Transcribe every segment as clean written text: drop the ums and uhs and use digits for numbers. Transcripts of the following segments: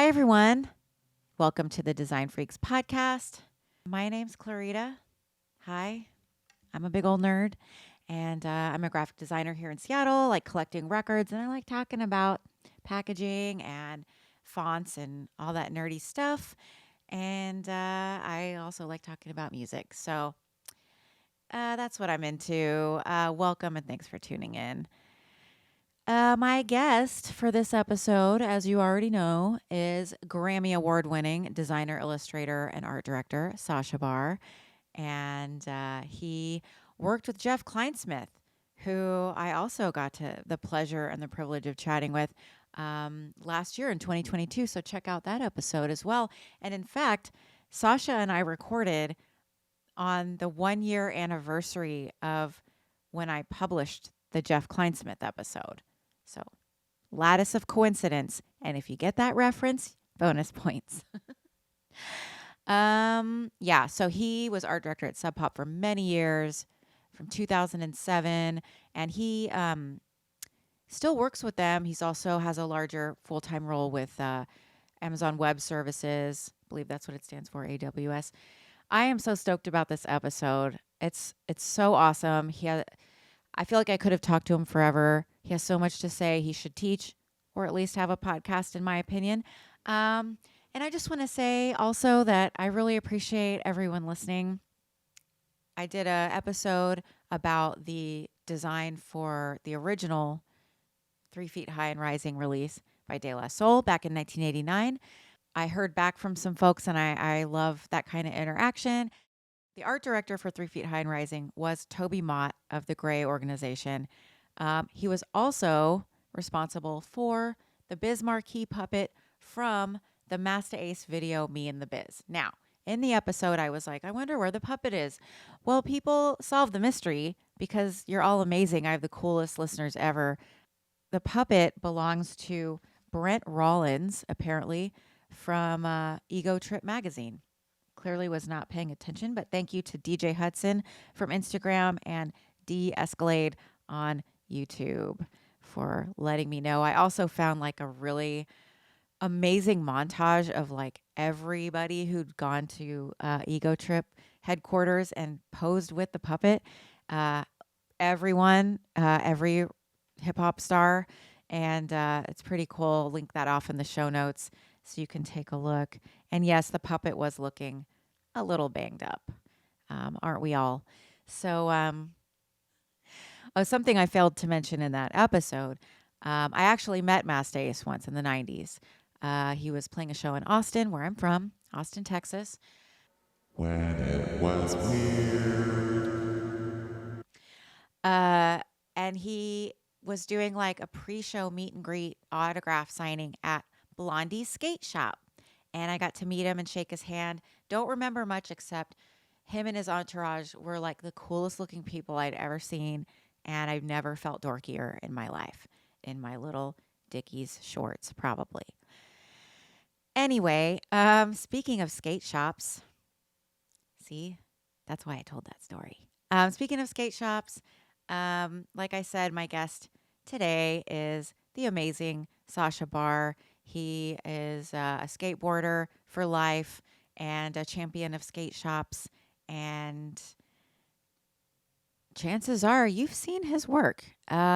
everyone. Welcome to the Design Freaks podcast. My name's Clarita. Hi. I'm a big old nerd, and I'm a graphic designer here in Seattle, like collecting records, and I like talking about packaging and fonts and all that nerdy stuff. And I also like talking about music. So that's what I'm into. Welcome and thanks for tuning in. My guest for this episode, as you already know, is Grammy Award winning designer, illustrator, and art director Sasha Barr. And he worked with Jeff Kleinsmith, who I also got to the pleasure and the privilege of chatting with last year in 2022. So check out that episode as well. And in fact, Sasha and I recorded on the 1 year anniversary of when I published the Jeff Kleinsmith episode. So, lattice of coincidence. And if you get that reference, bonus points. So he was art director at Sub Pop for many years, from 2007. And he still works with them. He's also has a larger full-time role with Amazon Web Services. I believe that's what it stands for, AWS. I am so stoked about this episode. It's so awesome. I feel like I could have talked to him forever. He has so much to say. He should teach or at least have a podcast, in my opinion. And I just want to say also that I really appreciate everyone listening. I did an episode about the design for the original 3 Feet High and Rising release by De La Soul back in 1989. I heard back from some folks, and I love that kind of interaction. The art director for 3 Feet High and Rising was Toby Mott of the Gray organization. He was also responsible for the Biz Marquee puppet from the Masta Ace video, Me and the Biz. Now, in the episode, I was like, I wonder where the puppet is. Well, people solved the mystery because you're all amazing. I have the coolest listeners ever. The puppet belongs to Brent Rollins, apparently, from Ego Trip magazine. Clearly was not paying attention, but thank you to DJ Hudson from Instagram and De-Escalade on YouTube for letting me know. I also found like a really amazing montage of like everybody who'd gone to Ego Trip headquarters and posed with the puppet. Everyone, every hip hop star, and it's pretty cool. I'll link that off in the show notes so you can take a look. And yes, the puppet was looking a little banged up, aren't we all? So, something I failed to mention in that episode, I actually met Masta Ace once in the 90s. He was playing a show in Austin, where I'm from, Austin, Texas. When it was weird. And he was doing like a pre-show meet and greet autograph signing at Blondie's skate shop. And I got to meet him and shake his hand. Don't remember much except him and his entourage were like the coolest looking people I'd ever seen. And I've never felt dorkier in my life, in my little Dickies shorts, probably. Anyway, speaking of skate shops, see, that's why I told that story. Speaking of skate shops, like I said, my guest today is the amazing Sasha Barr. He is a skateboarder for life and a champion of skate shops. And chances are you've seen his work.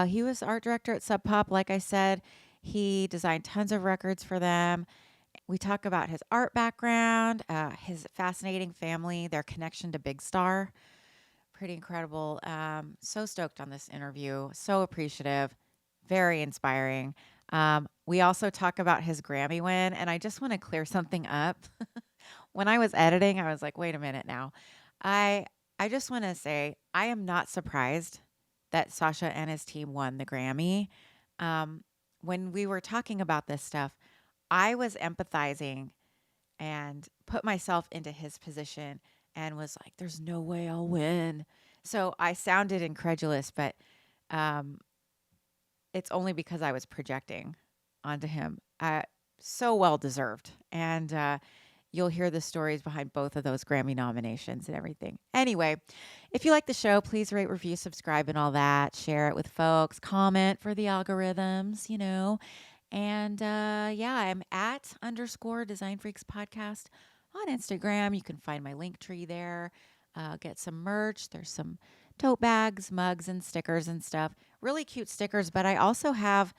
He was art director at Sub Pop, like I said. He designed tons of records for them. We talk about his art background, his fascinating family, their connection to Big Star. Pretty incredible. So stoked on this interview. So appreciative. Very inspiring. We also talk about his Grammy win, and I just want to clear something up. When I was editing, I was like, wait a minute now. I just want to say I am not surprised that Sasha and his team won the Grammy. When we were talking about this stuff, I was empathizing and put myself into his position and was like, there's no way I'll win. So I sounded incredulous, but it's only because I was projecting onto him. So well deserved. And you'll hear the stories behind both of those Grammy nominations and everything. Anyway, if you like the show, please rate, review, subscribe, and all that. Share it with folks. Comment for the algorithms, And yeah, I'm at underscore Design Freaks Podcast on Instagram. You can find my link tree there. Get some merch. There's some tote bags, mugs, and stickers and stuff. Really cute stickers. But I also have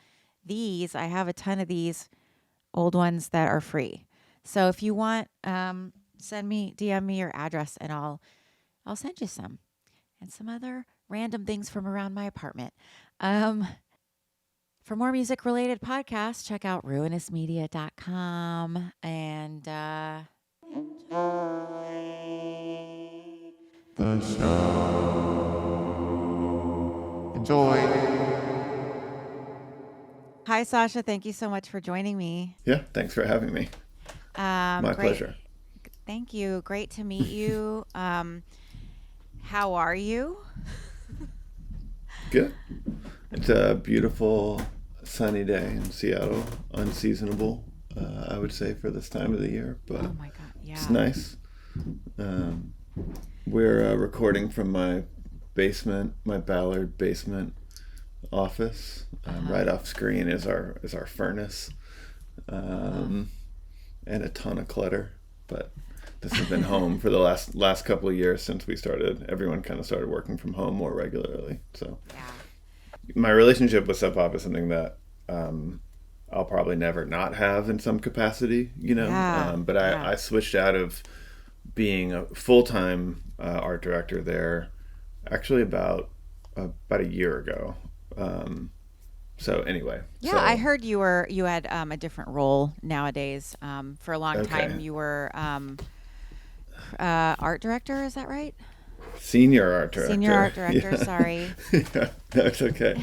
these. I have a ton of these old ones that are free. So if you want, DM me your address, and I'll send you some and some other random things from around my apartment. Um, for more music related podcasts, check out ruinousmedia.com and The show. Enjoy. hi, Sasha. Thank you so much for joining me. Yeah, thanks for having me. My Great. pleasure. Thank you. Great to meet you. How are you? Good. It's a beautiful sunny day in Seattle. Unseasonable, I would say, for this time of the year, but Oh my God. Yeah. it's nice. Um, we're recording from my basement, my Ballard basement office. Right off screen is our furnace, and a ton of clutter. But this has been home for the last couple of years since we started. Everyone kind of started working from home more regularly. So Yeah. my relationship with Sub Pop is something that I'll probably never not have in some capacity, Yeah. But Yeah. I switched out of being a full-time art director there actually about a year ago. So anyway, Yeah, I heard you had a different role nowadays. For a long time, Okay. you were art director. Is that right? Senior art director. Senior art director. Yeah. Sorry. Yeah, that's okay.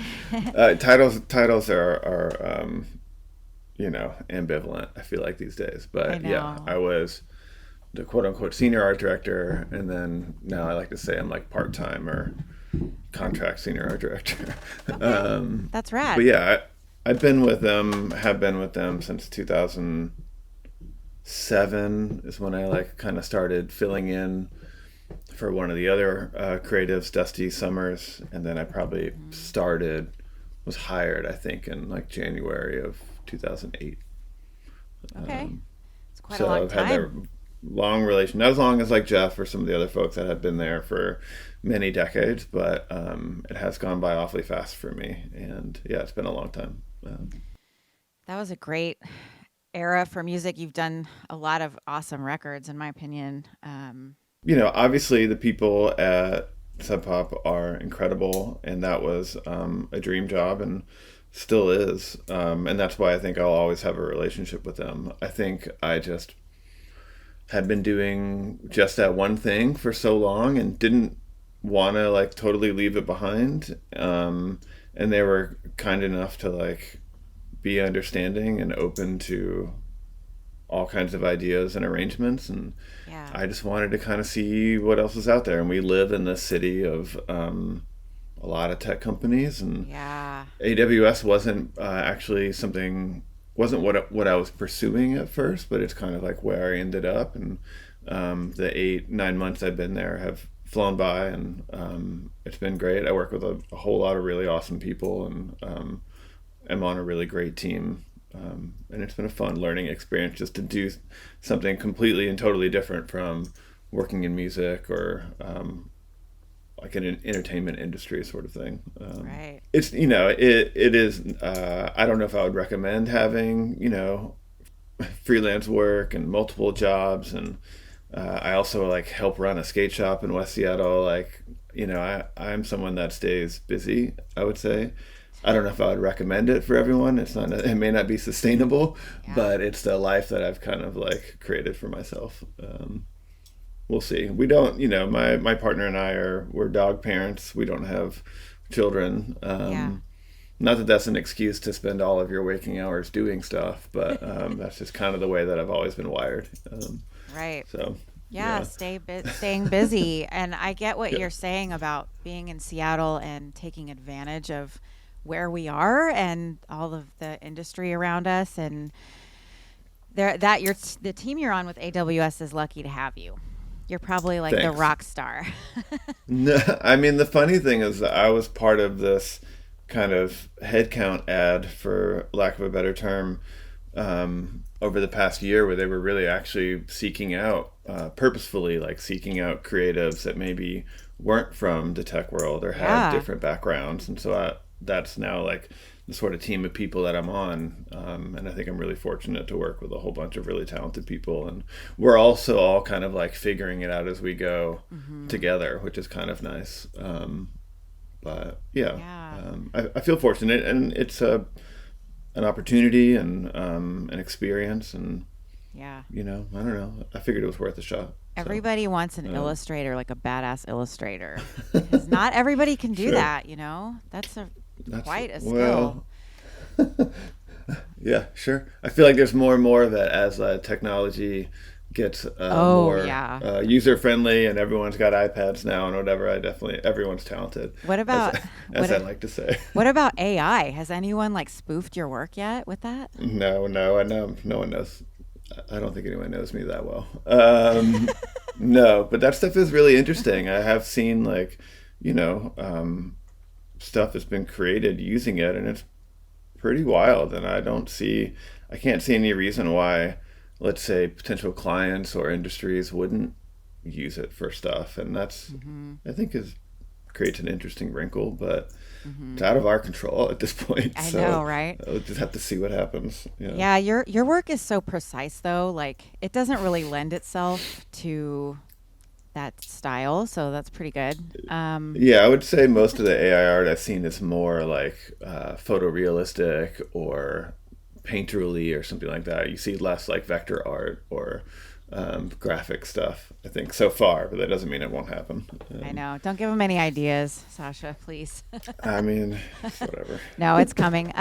Titles are ambivalent, I feel like, these days. I But yeah, know. I was the quote unquote senior art director, and then now I like to say I'm like part-time or contract senior art director. That's But rad. yeah, have been with them since 2007 is when I like kind of started filling in for one of the other creatives, Dusty Summers, and then I probably was hired, I think, in like January of 2008. Okay, it's quite a So long I've had that time. long relation, not as long as like Jeff or some of the other folks that have been there for many decades, but it has gone by awfully fast for me, and yeah, it's been a long time. That was a great era for music. You've done a lot of awesome records, in my opinion. Obviously the people at Sub Pop are incredible, and that was a dream job and still is. And that's why I think I'll always have a relationship with them. I think I just had been doing just that one thing for so long and didn't want to like totally leave it behind. And they were kind enough to like be understanding and open to all kinds of ideas and arrangements, and Yeah. I just wanted to kind of see what else was out there. And we live in this city of a lot of tech companies, and Yeah. AWS wasn't what I was pursuing at first, but it's kind of like where I ended up. And the 8-9 months I've been there have flown by, and it's been great. I work with a whole lot of really awesome people, and am on a really great team. And it's been a fun learning experience just to do something completely and totally different from working in music or like in an entertainment industry sort of thing. Right. It's it is. I don't know if I would recommend having freelance work and multiple jobs, and I also like help run a skate shop in West Seattle. Like I'm someone that stays busy, I would say. I don't know if I would recommend it for everyone. It may not be sustainable, Yeah. but it's the life that I've kind of like created for myself. We'll see. We don't, my partner and we're dog parents. We don't have children. Yeah. Not that that's an excuse to spend all of your waking hours doing stuff, but that's just kind of the way that I've always been wired. Right. So Yeah, staying busy. And I get what Yeah. you're saying about being in Seattle and taking advantage of where we are and all of the industry around us. And the team you're on with AWS is lucky to have you. You're probably like the Thanks. rock star. No, I mean, the funny thing is that I was part of this kind of headcount ad, for lack of a better term, over the past year, where they were really actually seeking out, purposefully, like seeking out creatives that maybe weren't from the tech world or had Yeah. different backgrounds. And so that's now like the sort of team of people that I'm on. And I think I'm really fortunate to work with a whole bunch of really talented people. And we're also all kind of like figuring it out as we go together, which is kind of nice. But yeah, Yeah. I feel fortunate, and it's an opportunity and an experience, and Yeah. I don't know. I figured it was worth a shot. So, Everybody wants an illustrator, like a badass illustrator, because not everybody can do sure. that. That's That's quite a skill. well, yeah, sure. I feel like there's more and more of that as technology gets Oh more yeah. user friendly, and everyone's got iPads now and whatever. Everyone's talented, What about as what? I like to say. What about AI? Has anyone like spoofed your work yet with that? No, I know no one knows. I don't think anyone knows me that well. No, but that stuff is really interesting. I have seen like, stuff that's been created using it, and it's pretty wild. And I can't see any reason why, let's say, potential clients or industries wouldn't use it for stuff. And that's, I think, is creates an interesting wrinkle, but it's out of our control at this point. I So know, right? we'll just have to see what happens. Yeah, your work is so precise though. Like it doesn't really lend itself to that style, so that's pretty good. Yeah, I would say most of the AI art I've seen is more like photorealistic or painterly or something like that. You see less like vector art or graphic stuff, I think, so far, but that doesn't mean it won't happen. I know. Don't give them any ideas, Sasha, please. I mean, whatever. No, it's coming.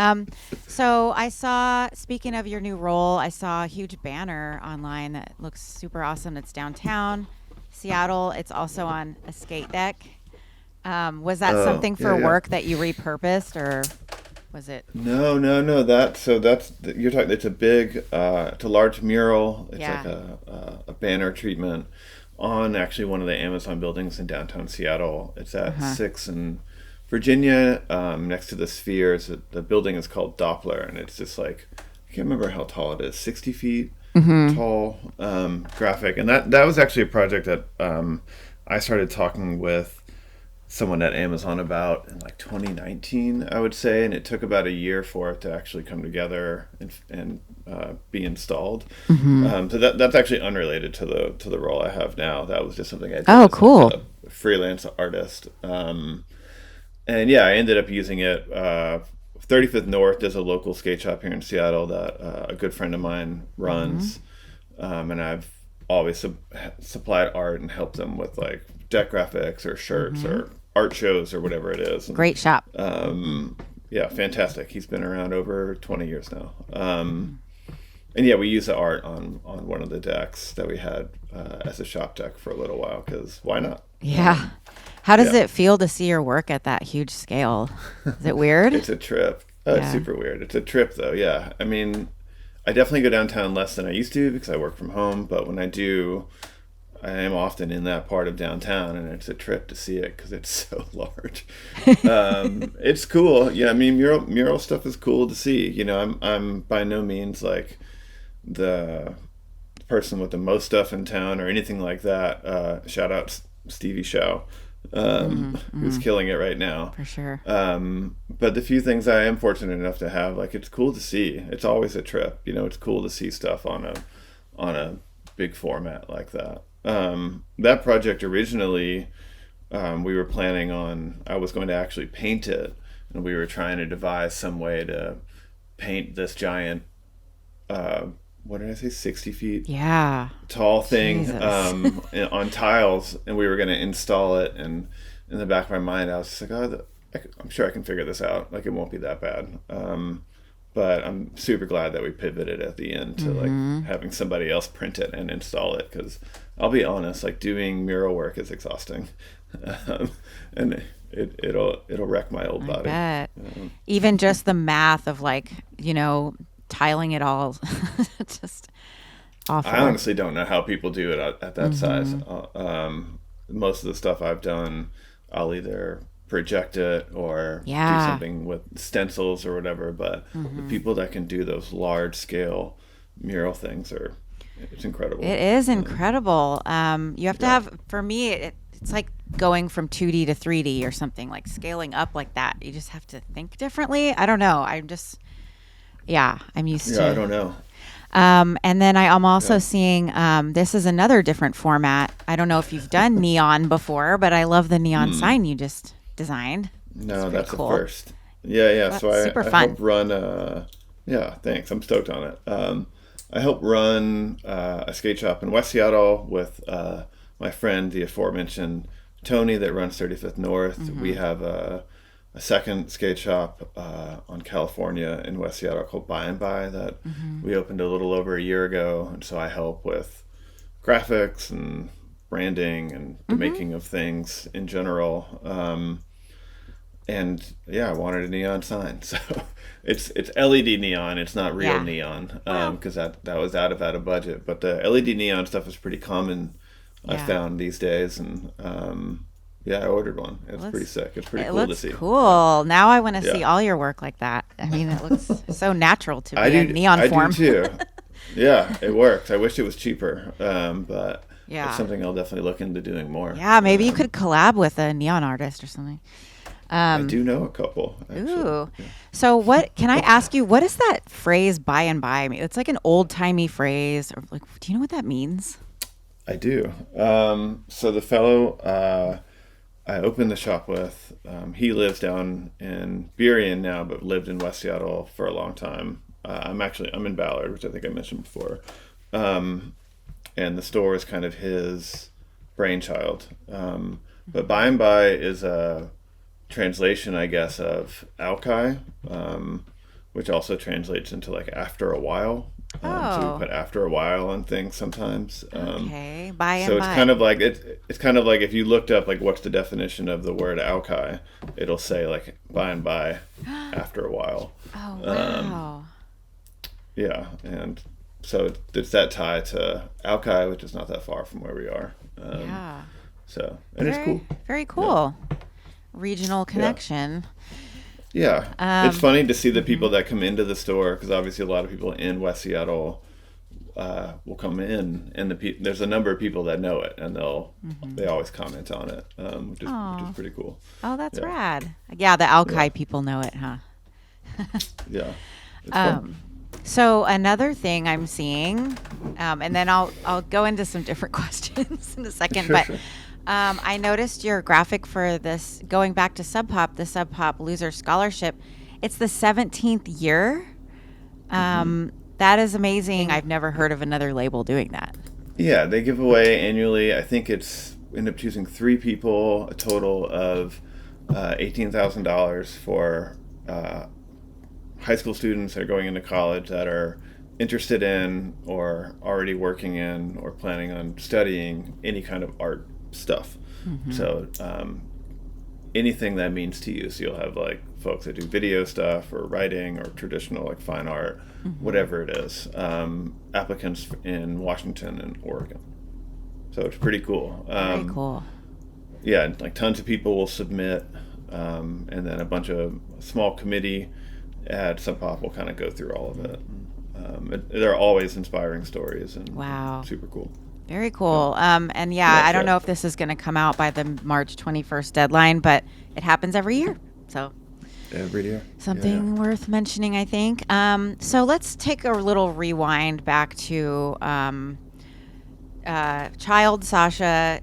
So I saw, speaking of your new role, I saw a huge banner online that looks super awesome. It's downtown Seattle. It's also on a skate deck. Was that Oh, something yeah, for yeah. work that you repurposed, or was it? No. You're talking. It's a large mural. It's Yeah. like a banner treatment on actually one of the Amazon buildings in downtown Seattle. It's at Uh-huh. 6th and Virginia, next to the Spheres. The building is called Doppler, and it's just like, I can't remember how tall it is, 60 feet tall, graphic. And that was actually a project that I started talking with someone at Amazon about in like 2019, I would say, and it took about a year for it to actually come together and be installed. So that's actually unrelated to the role I have now. That was just something I did Oh, as cool. like a freelance artist. And yeah, I ended up using it. 35th North is a local skate shop here in Seattle that a good friend of mine runs, and I've always supplied art and helped them with like deck graphics or shirts or art shows or whatever it is. And, Great shop. yeah, fantastic. He's been around over 20 years now. And yeah, we used the art on one of the decks that we had as a shop deck for a little while, because why not? Yeah. How does yeah. it feel to see your work at that huge scale? Is it weird? It's a trip. It's Yeah. super weird. It's a trip, though. Yeah. I mean, I definitely go downtown less than I used to because I work from home. But when I do, I am often in that part of downtown, and it's a trip to see it because it's so large. It's cool. Yeah. I mean, mural stuff is cool to see. I'm by no means like the person with the most stuff in town or anything like that. Shout out Stevie Show, who's killing it right now. For sure. But the few things I am fortunate enough to have, like, it's cool to see. It's always a trip. It's cool to see stuff on a big format like that. That project originally, we were planning on. I was going to actually paint it, and we were trying to devise some way to paint this giant. What did I say? 60 feet Yeah. tall thing Jesus. on tiles, and we were going to install it. And in the back of my mind, I was just like, "Oh, I'm sure I can figure this out. Like, it won't be that bad." But I'm super glad that we pivoted at the end to like having somebody else print it and install it, because I'll be honest, like, doing mural work is exhausting, and it'll wreck my old I body. bet. Even just the math of like, tiling it all. Just awful. I honestly don't know how people do it at that size. Most of the stuff I've done, I'll either project it or do Yeah. something with stencils or whatever. But the people that can do those large scale mural things it's incredible. It is incredible. You have to Yeah. have, for me, it's like going from 2D to 3D or something, like scaling up like that. You just have to think differently. I don't know. Yeah, I'm used Yeah, I to. don't know. And then I'm also Yeah. seeing this is another different format. I don't know if you've done neon before, but I love the neon Hmm. sign you just designed. It's No, pretty that's the cool. first. Yeah, yeah. So That's super I help fun. run yeah, thanks. I'm stoked on it. I help run a skate shop in West Seattle with my friend, the aforementioned Tony, that runs 35th North. We have a second skate shop on California in West Seattle called By and By that we opened a little over a year ago. And so I help with graphics and branding and the making of things in general. And yeah, I wanted a neon sign, so it's LED neon. It's not real Yeah. neon Well, because that was out of budget. But the LED neon stuff is pretty common. I yeah. found these days, and yeah, I ordered one. It's It pretty looks sick. It's pretty it cool to looks see. Yeah, cool. Now I want to see yeah. all your work like that. I mean, it looks so natural to be a neon I do form. too. Yeah, it works. I wish it was cheaper, but it's Yeah. something I'll definitely look into doing more. Yeah, maybe you could collab with a neon artist or something. I Um, do know a couple actually. Ooh. So what can I ask you, what does that phrase by and by mean? It's like an old-timey phrase or like do you know what that means? I do. So the fellow I opened the shop with, he lives down in Burien now, but lived in West Seattle for a long time. I'm in Ballard, which I think I mentioned before, and the store is kind of his brainchild. But by and by is a translation, I guess, of Alkai, which also translates into like after a while. So we Oh, put after a while on things sometimes. okay. By and So it's by. kind of like it's kind of like if you looked up like what's the definition of the word alkai, it'll say like by and by, after a while. Oh, Um, wow. yeah, and so it's that tie to alkai, which is not that far from where we are. Yeah. So and it's Very, cool. very Yeah, cool. Regional yeah. connection. Yeah, it's Um, funny to see the people mhm. that come into the store because obviously a lot of people in West Seattle will come in, and there's a number of people that know it, and they always comment on it, which is Oh, pretty cool. oh, that's Yeah, rad. Yeah, the yeah, Alki people know it, huh? yeah. It's fun. Um, so another thing I'm seeing, and then I'll go into some different questions in a second, Sure, but sure. I noticed your graphic for this going back to Sub Pop, the Sub Pop Loser Scholarship. It's the 17th year. Hmm. That is amazing. I've never heard of another label doing that. Yeah, they give away annually. I think it's end up choosing three people, a total of $18,000 for uh, high school students that are going into college that are interested in or already working in or planning on studying any kind of art stuff. Hmm. So anything that means to you. So you'll have like folks that do video stuff or writing or traditional like fine art, Hmm. whatever it is. Applicants in Washington and Oregon. So it's pretty cool. Very cool. Yeah, like tons of people will submit, and then a bunch of small committee at Sub Pop will kind of go through all of it. They're always inspiring stories and Wow. super cool. Very Yeah, cool. And yeah, yeah, I don't know Fred. if this is going to come out by the March 21st deadline, but it happens every year. So Every year. Yeah, yeah. something worth mentioning, I think. So let's take a little rewind back to child Sasha,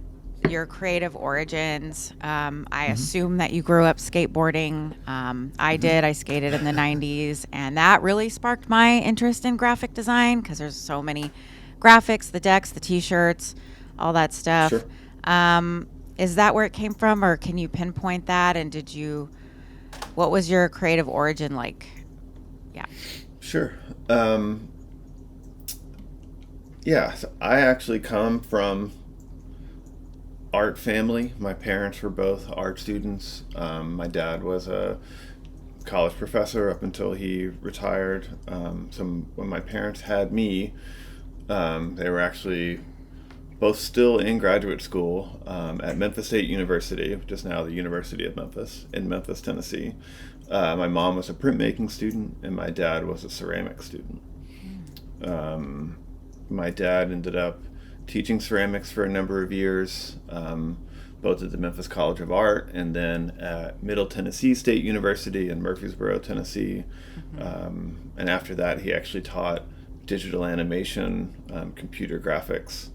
your creative origins. I Hmm. assume that you grew up skateboarding. I Hmm. did. I skated in the 90s, and that really sparked my interest in graphic design because there's so many graphics, the decks, the t shirts, all that stuff. Sure. Um, is that where it came from, or can you pinpoint that? And what was your creative origin like? Yeah. Sure. Um, yeah, so I actually come from art family. My parents were both art students. My dad was a college professor up until he retired. So when my parents had me, they were actually both still in graduate school at Memphis State University, which is now the University of Memphis, in Memphis, Tennessee. My mom was a printmaking student, and my dad was a ceramics student. My dad ended up teaching ceramics for a number of years, both at the Memphis College of Art and then at Middle Tennessee State University in Murfreesboro, Tennessee. And after that, he actually taught digital animation, computer graphics,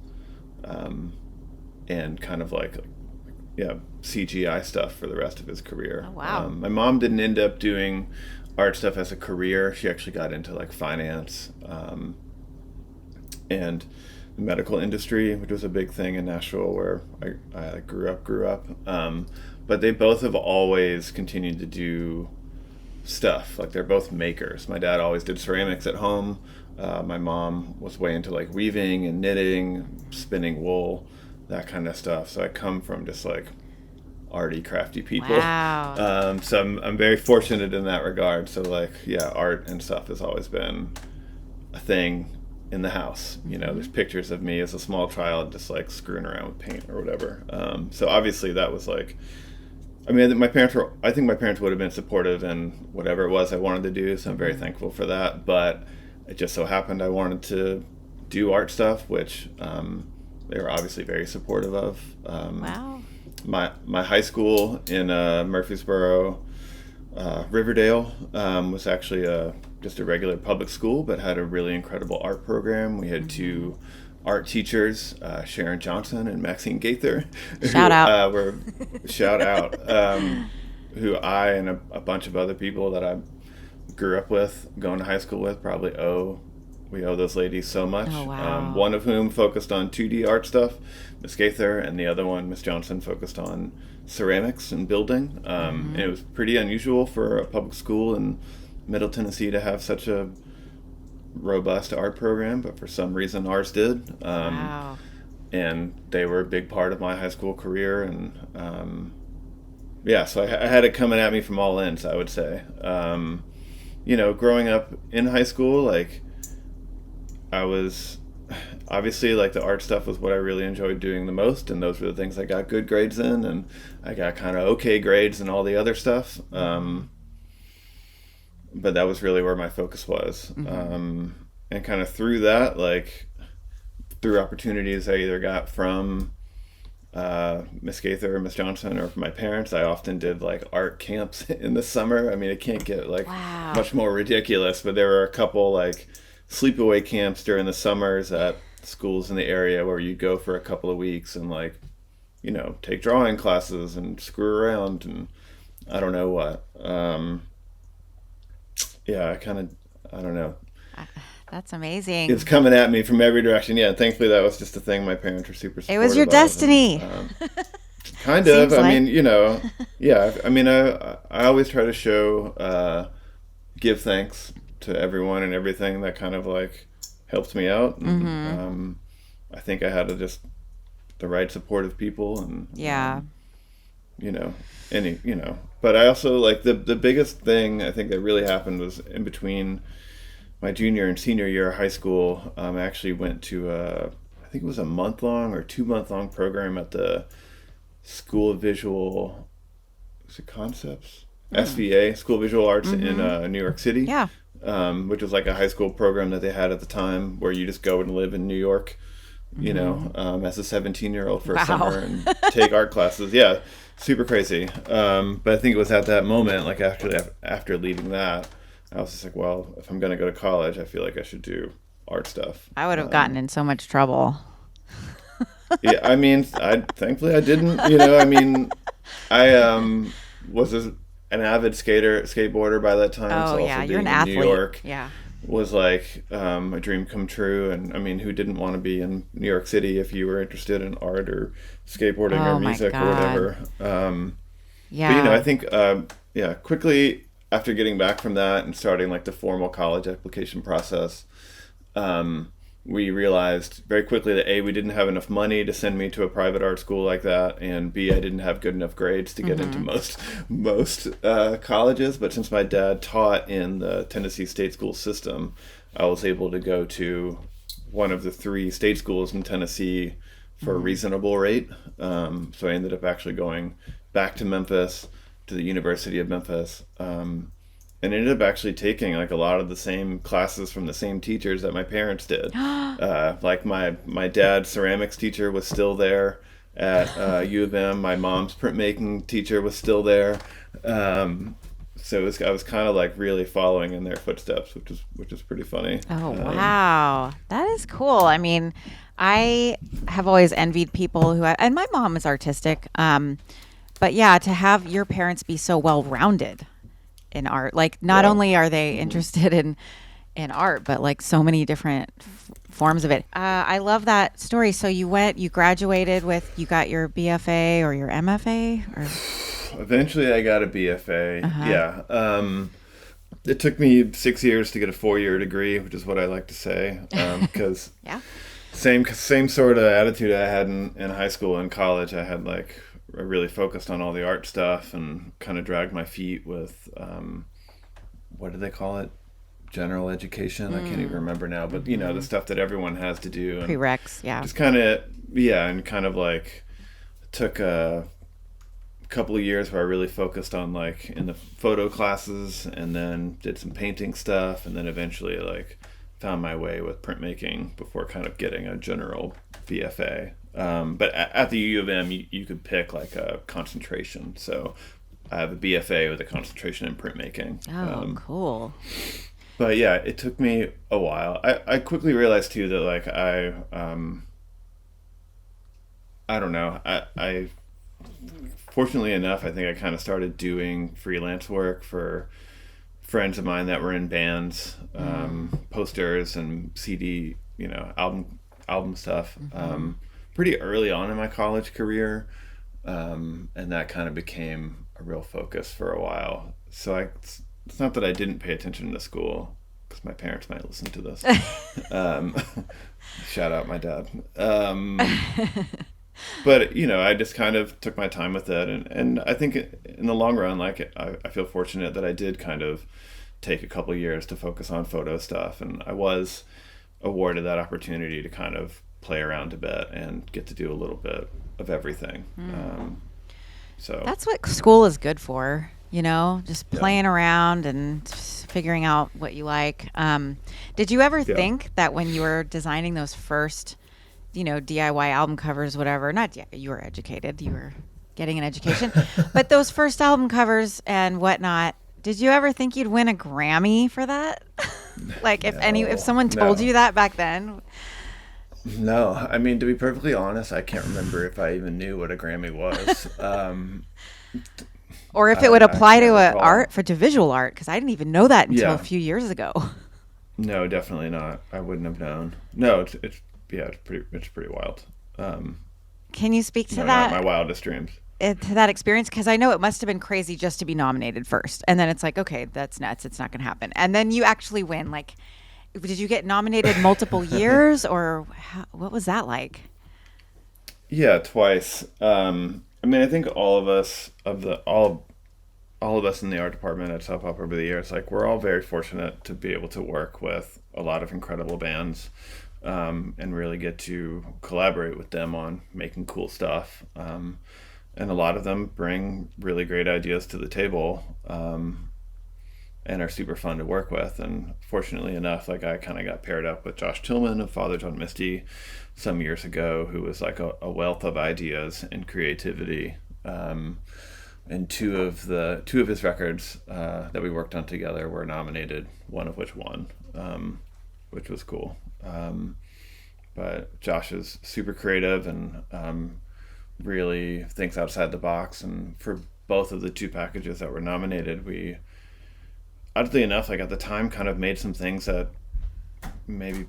and kind of like CGI stuff for the rest of his career. Oh, wow. My mom didn't end up doing art stuff as a career. She actually got into like finance and the medical industry, which was a big thing in Nashville where I grew up. But they both have always continued to do stuff. Like they're both makers. My dad always did ceramics at home. My mom was way into like weaving and knitting, spinning wool, that kind of stuff. So I come from just like arty, crafty people. Wow. So I'm very fortunate in that regard. So like, yeah, art and stuff has always been a thing in the house. You know, there's pictures of me as a small child just like screwing around with paint or whatever. So obviously that was like, I think my parents would have been supportive in whatever it was I wanted to do. So I'm very thankful for that. But it just so happened I wanted to do art stuff, which they were obviously very supportive of. Wow. My high school in Murfreesboro, Riverdale, was actually just a regular public school, but had a really incredible art program. We had two art teachers, Sharon Johnson and Maxine Gaither. Shout out. Who I and a bunch of other people that I grew up with, going to high school with, we owe those ladies so much. Oh, wow. One of whom focused on 2D art stuff, Miss Gaither, and the other one, Miss Johnson, focused on ceramics and building. And it was pretty unusual for a public school in Middle Tennessee to have such a robust art program, but for some reason ours did. Wow. And they were a big part of my high school career, and so I had it coming at me from all ends, I would say. Growing up in high school, like I was obviously like the art stuff was what I really enjoyed doing the most, and those were the things I got good grades in, and I got kind of okay grades in all the other stuff. But that was really where my focus was. And kind of through that, like through opportunities I either got from Miss Gaither or Miss Johnson or from my parents, I often did like art camps in the summer. I mean, it can't get like much more ridiculous, but there were a couple like sleepaway camps during the summers at schools in the area where you go for a couple of weeks and like, take drawing classes and screw around and I don't know what. I don't know. That's amazing. It's coming at me from every direction. Yeah, thankfully that was just a thing my parents were super supportive It was your destiny. Kind of. I mean, yeah. I mean, I always try to show, give thanks to everyone and everything that kind of like helped me out. And, I think I had the right supportive people and but I also like the biggest thing I think that really happened was in between my junior and senior year of high school. I actually went to I think it was a month-long or 2-month-long program at the School of Visual Concepts? SVA, School of Visual Arts in New York City. Yeah. Which was like a high school program that they had at the time where you just go and live in New York, as a 17-year-old for a summer and take art classes. Yeah, super crazy. But I think it was at that moment, like after leaving that, I was just like, well, if I'm going to go to college, I feel like I should do art stuff. I would have gotten in so much trouble. Yeah, I mean, thankfully I didn't. I mean, I was an avid skateboarder by that time. Oh, so yeah, also you're an being in athlete. New York Yeah. was like a dream come true. And I mean, who didn't want to be in New York City if you were interested in art or skateboarding or music or whatever? Yeah. But I think quickly after getting back from that and starting like the formal college application process, we realized very quickly that A, we didn't have enough money to send me to a private art school like that, and B, I didn't have good enough grades to get into most colleges. But since my dad taught in the Tennessee state school system, I was able to go to one of the 3 state schools in Tennessee for a reasonable rate. So I ended up actually going back to Memphis, to the University of Memphis, and ended up actually taking like a lot of the same classes from the same teachers that my parents did. Like my dad's ceramics teacher was still there at U of M. My mom's printmaking teacher was still there. So I was kind of like really following in their footsteps, which is pretty funny. Oh, wow. That is cool. I mean, I have always envied people who, and my mom is artistic. But yeah, to have your parents be so well rounded in art, like not Yeah. only are they interested in art, but like so many different forms of it. I love that story. So you graduated with, you got your BFA or your MFA or? Eventually, I got a BFA. Uh-huh. Yeah. It took me 6 years to get a 4-year degree, which is what I like to say, because Yeah. same sort of attitude I had in high school and college. I had like I really focused on all the art stuff and kind of dragged my feet with what do they call it? General education. I can't even remember now, but you know the stuff that everyone has to do. And Prereqs. Yeah. just kind of and kind of like took a couple of years where I really focused on like in the photo classes, and then did some painting stuff, and then eventually like found my way with printmaking before kind of getting a general BFA. But at the U of M, you could pick like a concentration. So I have a BFA with a concentration in printmaking. Oh, cool. But yeah, it took me a while. I quickly realized too that like I don't know. I fortunately enough, I think I kind of started doing freelance work for friends of mine that were in bands, posters and CD, album stuff. Pretty early on in my college career, and that kind of became a real focus for a while. So it's not that I didn't pay attention to school, because my parents might listen to this. Shout out my dad. But I just kind of took my time with it, and I think in the long run, like I feel fortunate that I did kind of take a couple years to focus on photo stuff, and I was awarded that opportunity to kind of play around a bit and get to do a little bit of everything. So That's what school is good for, just playing around and figuring out what you like. Did you ever think that when you were designing those first, DIY album covers, whatever, you were educated, you were getting an education, but those first album covers and whatnot, did you ever think you'd win a Grammy for that? Like if someone told you that back then? No, I mean, to be perfectly honest, I can't remember if I even knew what a Grammy was. Or if it would apply to recall. to visual art, because I didn't even know that until Yeah. a few years ago. No, definitely not. I wouldn't have known. No, it's pretty wild. Can you speak to Not that? my wildest dreams. To that experience, because I know it must have been crazy just to be nominated first, and then it's like, okay, that's nuts, it's not going to happen, and then you actually win. Like, did you get nominated multiple years, or what was that like? Yeah, twice. I mean, I think all of us all of us in the art department at Sub Pop over the years, like we're all very fortunate to be able to work with a lot of incredible bands, and really get to collaborate with them on making cool stuff. And a lot of them bring really great ideas to the table, and are super fun to work with. And fortunately enough, like I kind of got paired up with Josh Tillman of Father John Misty some years ago, who was like a wealth of ideas and creativity. And two of his records that we worked on together were nominated, one of which won, which was cool. But Josh is super creative and really thinks outside the box. And for both of the two packages that were nominated, we, oddly enough, like at the time, kind of made some things that maybe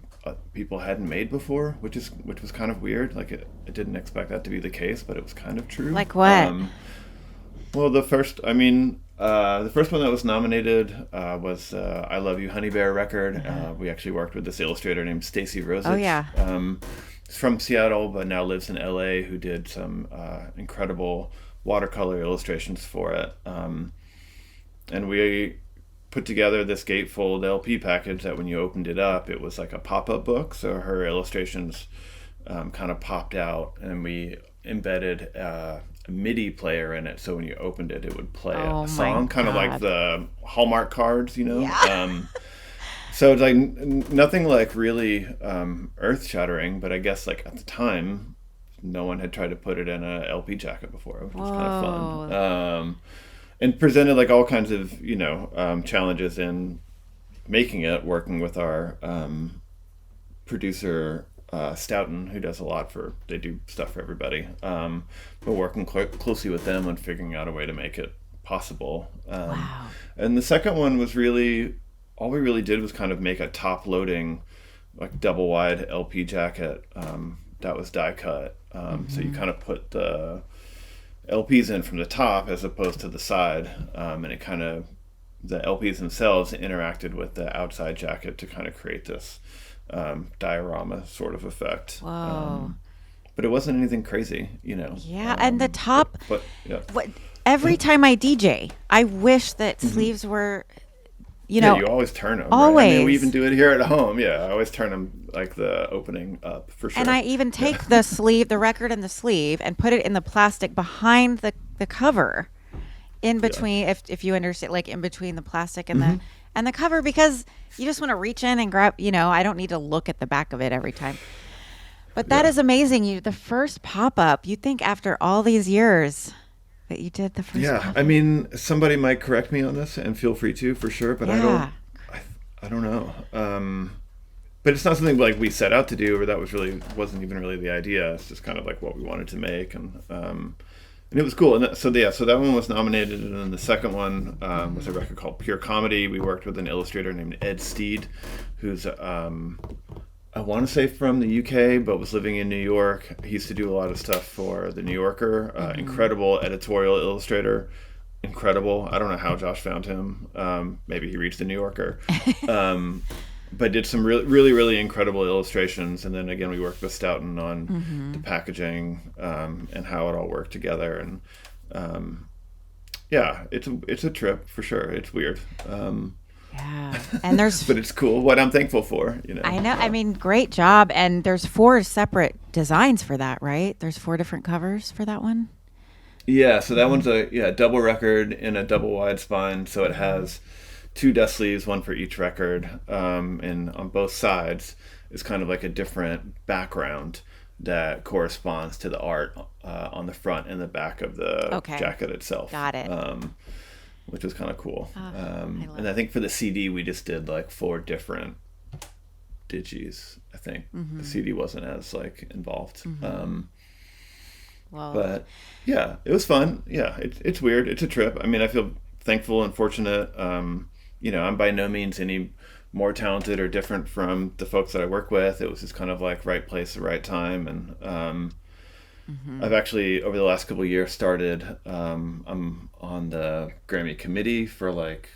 people hadn't made before, which was kind of weird. Like it didn't expect that to be the case, but it was kind of true. Like what? Well, the first one that was nominated was "I Love You, Honey Bear" record. We actually worked with this illustrator named Stacy Rosich. Oh yeah. He's from Seattle, but now lives in LA. Who did some incredible watercolor illustrations for it. And we put together this gatefold LP package that when you opened it up, it was like a pop-up book. So her illustrations kind of popped out, and we embedded a MIDI player in it, so when you opened it, it would play Oh a my song, kind of like God. the Hallmark cards, Yeah. So it's like nothing like really earth shattering, but I guess like at the time, no one had tried to put it in a LP jacket before, which was kind of fun. Whoa. And presented like all kinds of challenges in making it, working with our producer Stoughton, who does a lot for, they do stuff for everybody, but working closely with them on figuring out a way to make it possible. Wow. And the second one was really, all we really did was kind of make a top loading like double wide LP jacket that was die cut. So you kind of put the LPs in from the top as opposed to the side, and it kind of, the LPs themselves interacted with the outside jacket to kind of create this diorama sort of effect. Whoa. But it wasn't anything crazy, Yeah, and the top. But yeah. What? Every time I DJ, I wish that sleeves were, Yeah, you always turn them. always. Right? I mean, we even do it here at home. Yeah, I always turn them like the opening up for sure. And I even take the sleeve, the record and the sleeve, and put it in the plastic behind the cover, in between. If you understand, like in between the plastic and the cover, because you just want to reach in and grab. I don't need to look at the back of it every time. But that is amazing. The first pop up. You think after all these years that you did the first. Yeah, pop-up. I mean, somebody might correct me on this, and feel free to, for sure. But Yeah. I don't know. But it's not something like we set out to do, or that wasn't even really the idea. It's just kind of like what we wanted to make, and it was cool. And so that one was nominated, and then the second one was a record called Pure Comedy. We worked with an illustrator named Ed Steed, who's I want to say from the UK, but was living in New York. He used to do a lot of stuff for the New Yorker. Incredible editorial illustrator. Incredible. I don't know how Josh found him. Maybe he reached the New Yorker. But did some really, really, really incredible illustrations. And then again, we worked with Stoughton on the packaging and how it all worked together. And yeah, it's a trip for sure. It's weird. Yeah, and there's. But it's cool. What I'm thankful for, I know. I mean, great job. And there's 4 separate designs for that, right? There's 4 different covers for that one. Yeah, so that one's a double record in a double wide spine. So it has 2 dust sleeves, one for each record, and on both sides is kind of like a different background that corresponds to the art on the front and the back of the jacket itself. Got it. Which was kind of cool. And it. I think for the CD we just did like 4 different digis. I think the CD wasn't as like involved. Well, But yeah, it was fun. Yeah, it's weird. It's a trip. I mean, I feel thankful and fortunate. I'm by no means any more talented or different from the folks that I work with. It was just kind of like right place, right time. And I've actually, over the last couple of years, started, I'm on the Grammy committee for like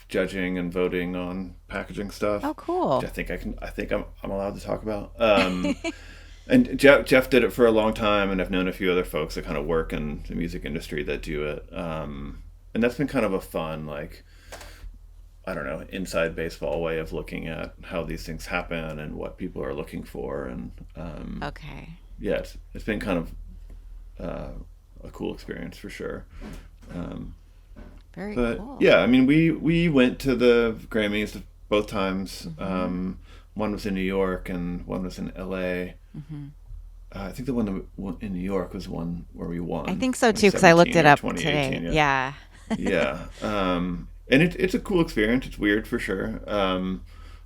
judging and voting on packaging stuff. oh, cool. Which I think I'm allowed to talk about. And Jeff did it for a long time, and I've known a few other folks that kind of work in the music industry that do it. And that's been kind of a fun, like, I don't know, inside baseball way of looking at how these things happen and what people are looking for. And Okay. yeah, it's been kind of a cool experience for sure. Very But cool. yeah, I mean, we went to the Grammys both times. One was in New York and one was in LA. I think the one in New York was one where we won. I think so too, because I looked it up 2018, today. Yeah. Yeah. And it's a cool experience. It's weird for sure.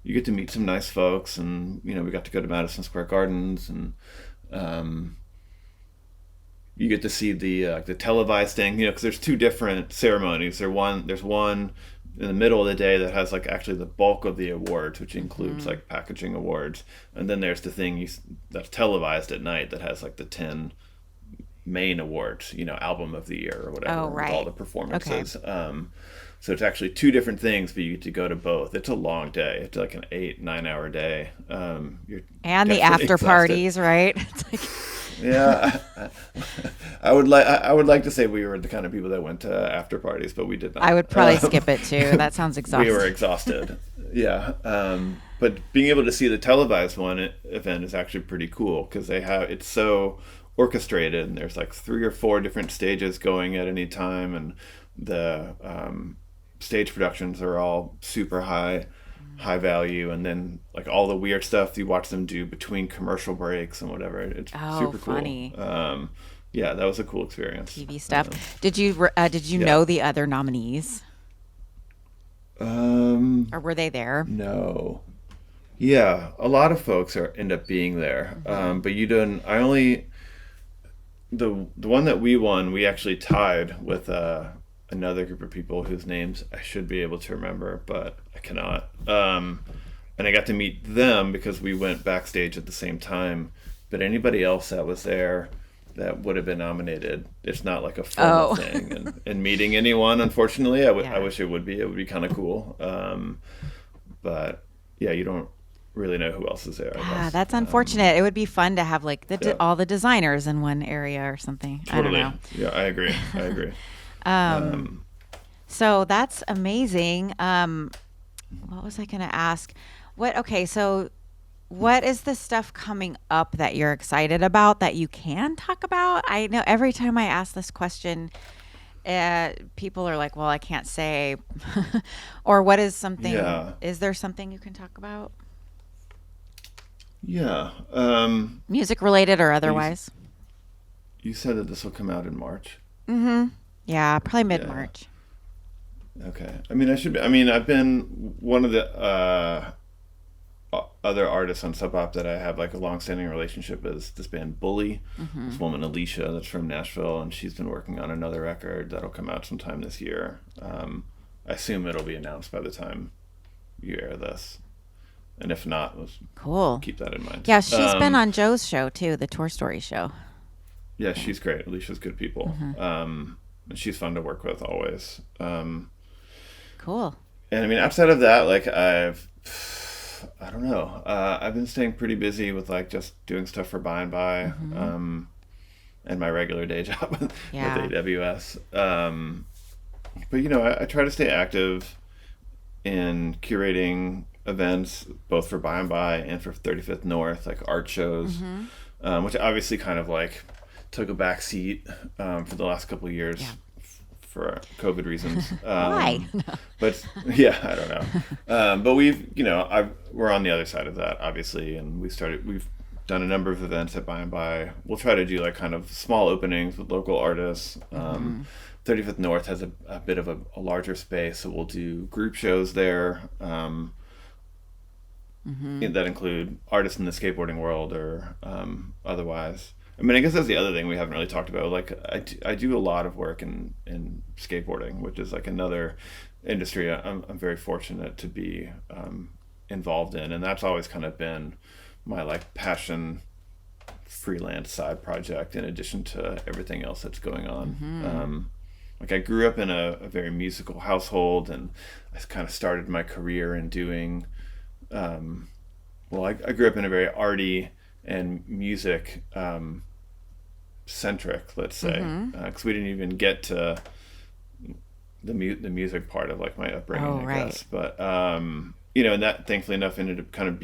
You get to meet some nice folks, and we got to go to Madison Square Gardens, and you get to see the televised thing, because there's 2 different ceremonies. There's one in the middle of the day that has like actually the bulk of the awards, which includes like packaging awards, and then there's the thing that's televised at night that has like the 10 main awards, album of the year or whatever, Oh, right. with all the performances. So it's actually 2 different things, but you get to go to both. It's a long day. It's like an 8-9 hour day. You're And the definitely after exhausted. parties, right? It's like, Yeah, I would like to say we were the kind of people that went to after parties, but we did not. I would probably skip it too. That sounds exhausting. We were exhausted. Yeah, but being able to see the televised event is actually pretty cool because it's so orchestrated, and there's like 3 or 4 different stages going at any time, and the stage productions are all super high value, and then like all the weird stuff you watch them do between commercial breaks and whatever. It's Oh, super cool. funny. Yeah, that was a cool experience. TV stuff. Did you Yeah. know the other nominees, or were they there? No. Yeah, a lot of folks end up being there, but you don't. I only the one that we won. We actually tied with another group of people whose names I should be able to remember, but I cannot. And I got to meet them because we went backstage at the same time. But anybody else that was there that would have been nominated, it's not like a formal Oh. thing. And meeting anyone, unfortunately, I Yeah. wish it would be. It would be kind of cool. But yeah, you don't really know who else is there, I Ah, guess. that's unfortunate. It would be fun to have like Yeah. all the designers in one area or something. I don't Totally. know. Yeah, I agree. I agree. So that's amazing. What was I going to ask? Okay, so what is the stuff coming up that you're excited about that you can talk about? I know every time I ask this question, people are like, well, I can't say. Or what is something, Yeah. is there something you can talk about? Yeah. Music related or otherwise? You said that this will come out in March. Yeah, probably mid-March. Okay. I mean, I've been one of the other artists on Sub Pop that I have like a long-standing relationship is this band Bully. This woman Alicia that's from Nashville, and she's been working on another record that'll come out sometime this year. I assume it'll be announced by the time you air this, and if not, let's Cool. keep that in mind. Yeah, she's been on Joe's show too, the Tour Story show. Yeah, she's great. Alicia's good people. And she's fun to work with always. Cool. And I mean, outside of that, like I don't know. I've been staying pretty busy with like just doing stuff for By and By, and my regular day job with Yeah. AWS. But I try to stay active in curating events both for By and By and for 35th North, like art shows, which obviously kind of like took a back seat for the last couple of years. Yeah. For COVID reasons. Why? But yeah, I don't know. But we're on the other side of that, obviously, and we've done a number of events at By and By. We'll try to do like kind of small openings with local artists. 35th North has a bit of a larger space, so we'll do group shows there that include artists in the skateboarding world or otherwise. I mean, I guess that's the other thing we haven't really talked about. Like, I do a lot of work in skateboarding, which is like another industry I'm very fortunate to be involved in, and that's always kind of been my like passion freelance side project in addition to everything else that's going on. Like I grew up in a very musical household, and I kind of started my career in doing. I grew up in a very arty and music centric, let's say, because we didn't even get to the music part of like my upbringing, Oh, I right. guess. But and that thankfully enough ended up kind of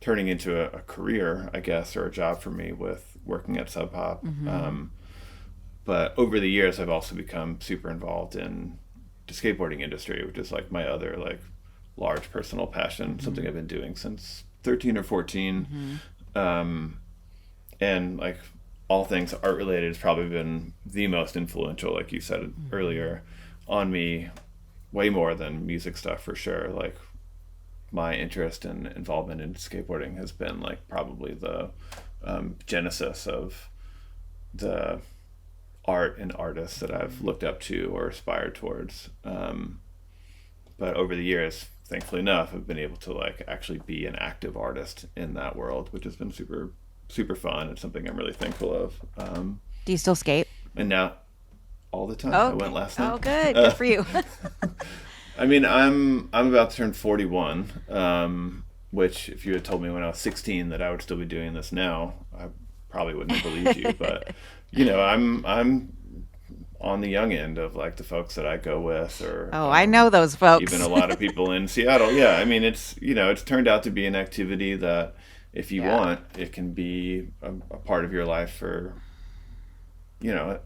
turning into a career, I guess, or a job for me with working at Sub Pop. But over the years, I've also become super involved in the skateboarding industry, which is like my other like large personal passion, something I've been doing since 13 or 14. And like all things art related has probably been the most influential, like you said earlier, on me, way more than music stuff for sure. Like my interest and involvement in skateboarding has been like probably the genesis of the art and artists that I've looked up to or aspired towards. But over the years, thankfully enough, I've been able to like actually be an active artist in that world, which has been super, super fun. It's something I'm really thankful of. Do you still skate? And now, all the time. I went last night. Oh, good. Good for you. I mean, I'm about to turn 41, which if you had told me when I was 16 that I would still be doing this now, I probably wouldn't have believed you. But I'm on the young end of like the folks that I go with, or Oh, I know those folks. even a lot of people in Seattle. Yeah, I mean, it's turned out to be an activity that if you Yeah. want, it can be a part of your life for,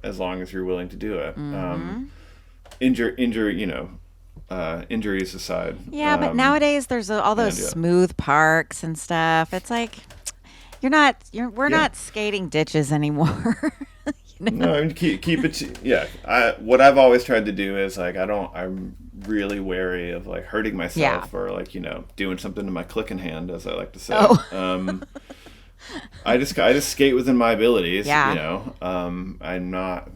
as long as you're willing to do it. Mm-hmm. Injury, injuries aside. Yeah, but nowadays there's all those And yeah. smooth parks and stuff. It's like we're Yeah. not skating ditches anymore. you know? No, I mean, keep it. Yeah, what I've always tried to do is like I'm really wary of like hurting myself or like doing something to my clicking hand, as I like to say. Oh. I just skate within my abilities. Yeah. I'm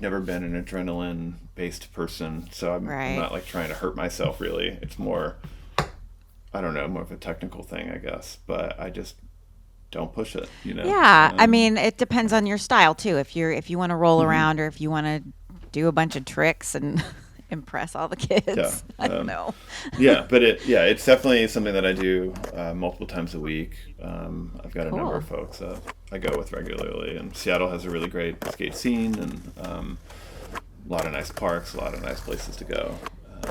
never been an adrenaline based person, so I'm Right. not like trying to hurt myself. Really, it's more, I don't know, more of a technical thing, I guess. But I just don't push it. Yeah, I mean, it depends on your style too. If you want to roll Mhm. around or if you want to do a bunch of tricks and impress all the kids. Yeah, I don't know. yeah, but it's definitely something that I do multiple times a week. I've got a number of Cool. folks that I go with regularly, and Seattle has a really great skate scene and a lot of nice parks, a lot of nice places to go.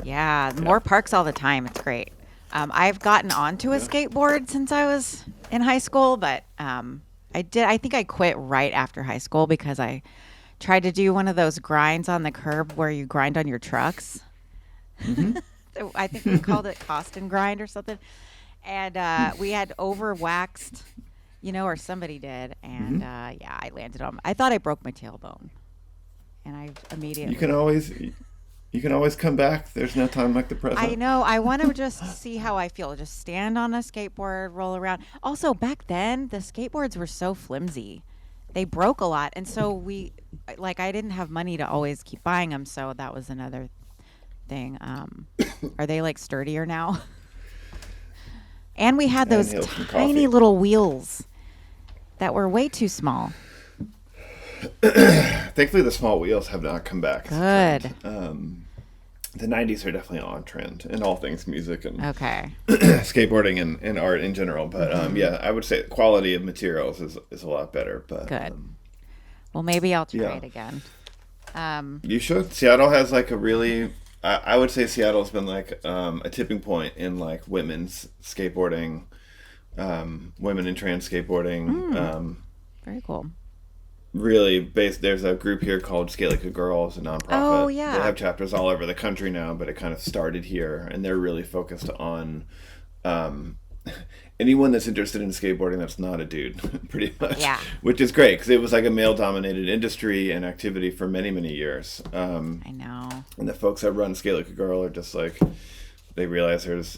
Yeah, Yeah, more parks all the time. It's great. I've gotten onto a yeah. skateboard since I was in high school, but I think I quit right after high school because I tried to do one of those grinds on the curb where you grind on your trucks. Hmm. So I think we called it cost and grind or something. And we had over waxed, or somebody did. And Hmm. yeah, I landed on. I thought I broke my tailbone, and I You can immediately. always you can always come back. There's no time like the I present. know. I want to just see how I feel. Just stand on a skateboard, roll around. Also, back then, the skateboards were so flimsy. They broke a lot. And so I didn't have money to always keep buying them. So that was another thing. Are they like sturdier now? And we had I those inhaled some tiny coffee. little wheels that were way too small. Thankfully, the small wheels have not come back as a Good. trend. The '90s are definitely on trend in all things music and Okay. skateboarding and art in general. But Hmm. yeah, I would say the quality of materials is a lot better. But Good. Well, maybe I'll try yeah, it again. Um, you should. Seattle has like a really. I would say Seattle's been like a tipping point in like women's skateboarding, women in trans skateboarding. mm, very cool. Really based. There's a group here called Skate Like a Girl. It's a Oh, nonprofit. They yeah. have chapters all over the country now, but it kind of started here, and they're really focused on um, anyone that's interested in skateboarding that's not a dude, pretty much, Yeah, which is great because it was like a male-dominated industry and activity for many, many years. I know. And the folks that run Skate Like a Girl are just like they realize there's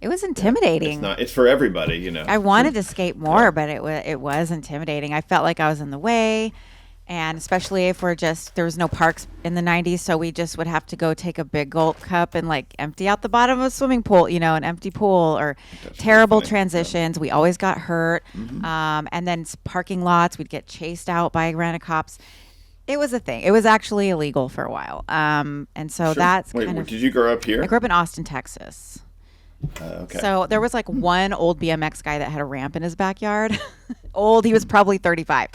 It was it's intimidating. not it's for everybody, I wanted to skate Yeah. more, but it was intimidating. I felt like I was in the way, and especially if there was no parks in the 90s, so we just would have to go take a big gulp cup and like empty out the bottom of a swimming pool, an empty pool, or That's really terrible funny. Yeah. transitions. We always got hurt. Hmm. And then parking lots, we'd get chased out by rent cops. It was a thing. It was actually illegal for a while. And so Sure. that's Wait, kind of. did you grow up I here? grew up in Austin, Texas. Okay. So there was like one old BMX guy that had a ramp in his backyard. Old, he was probably 35.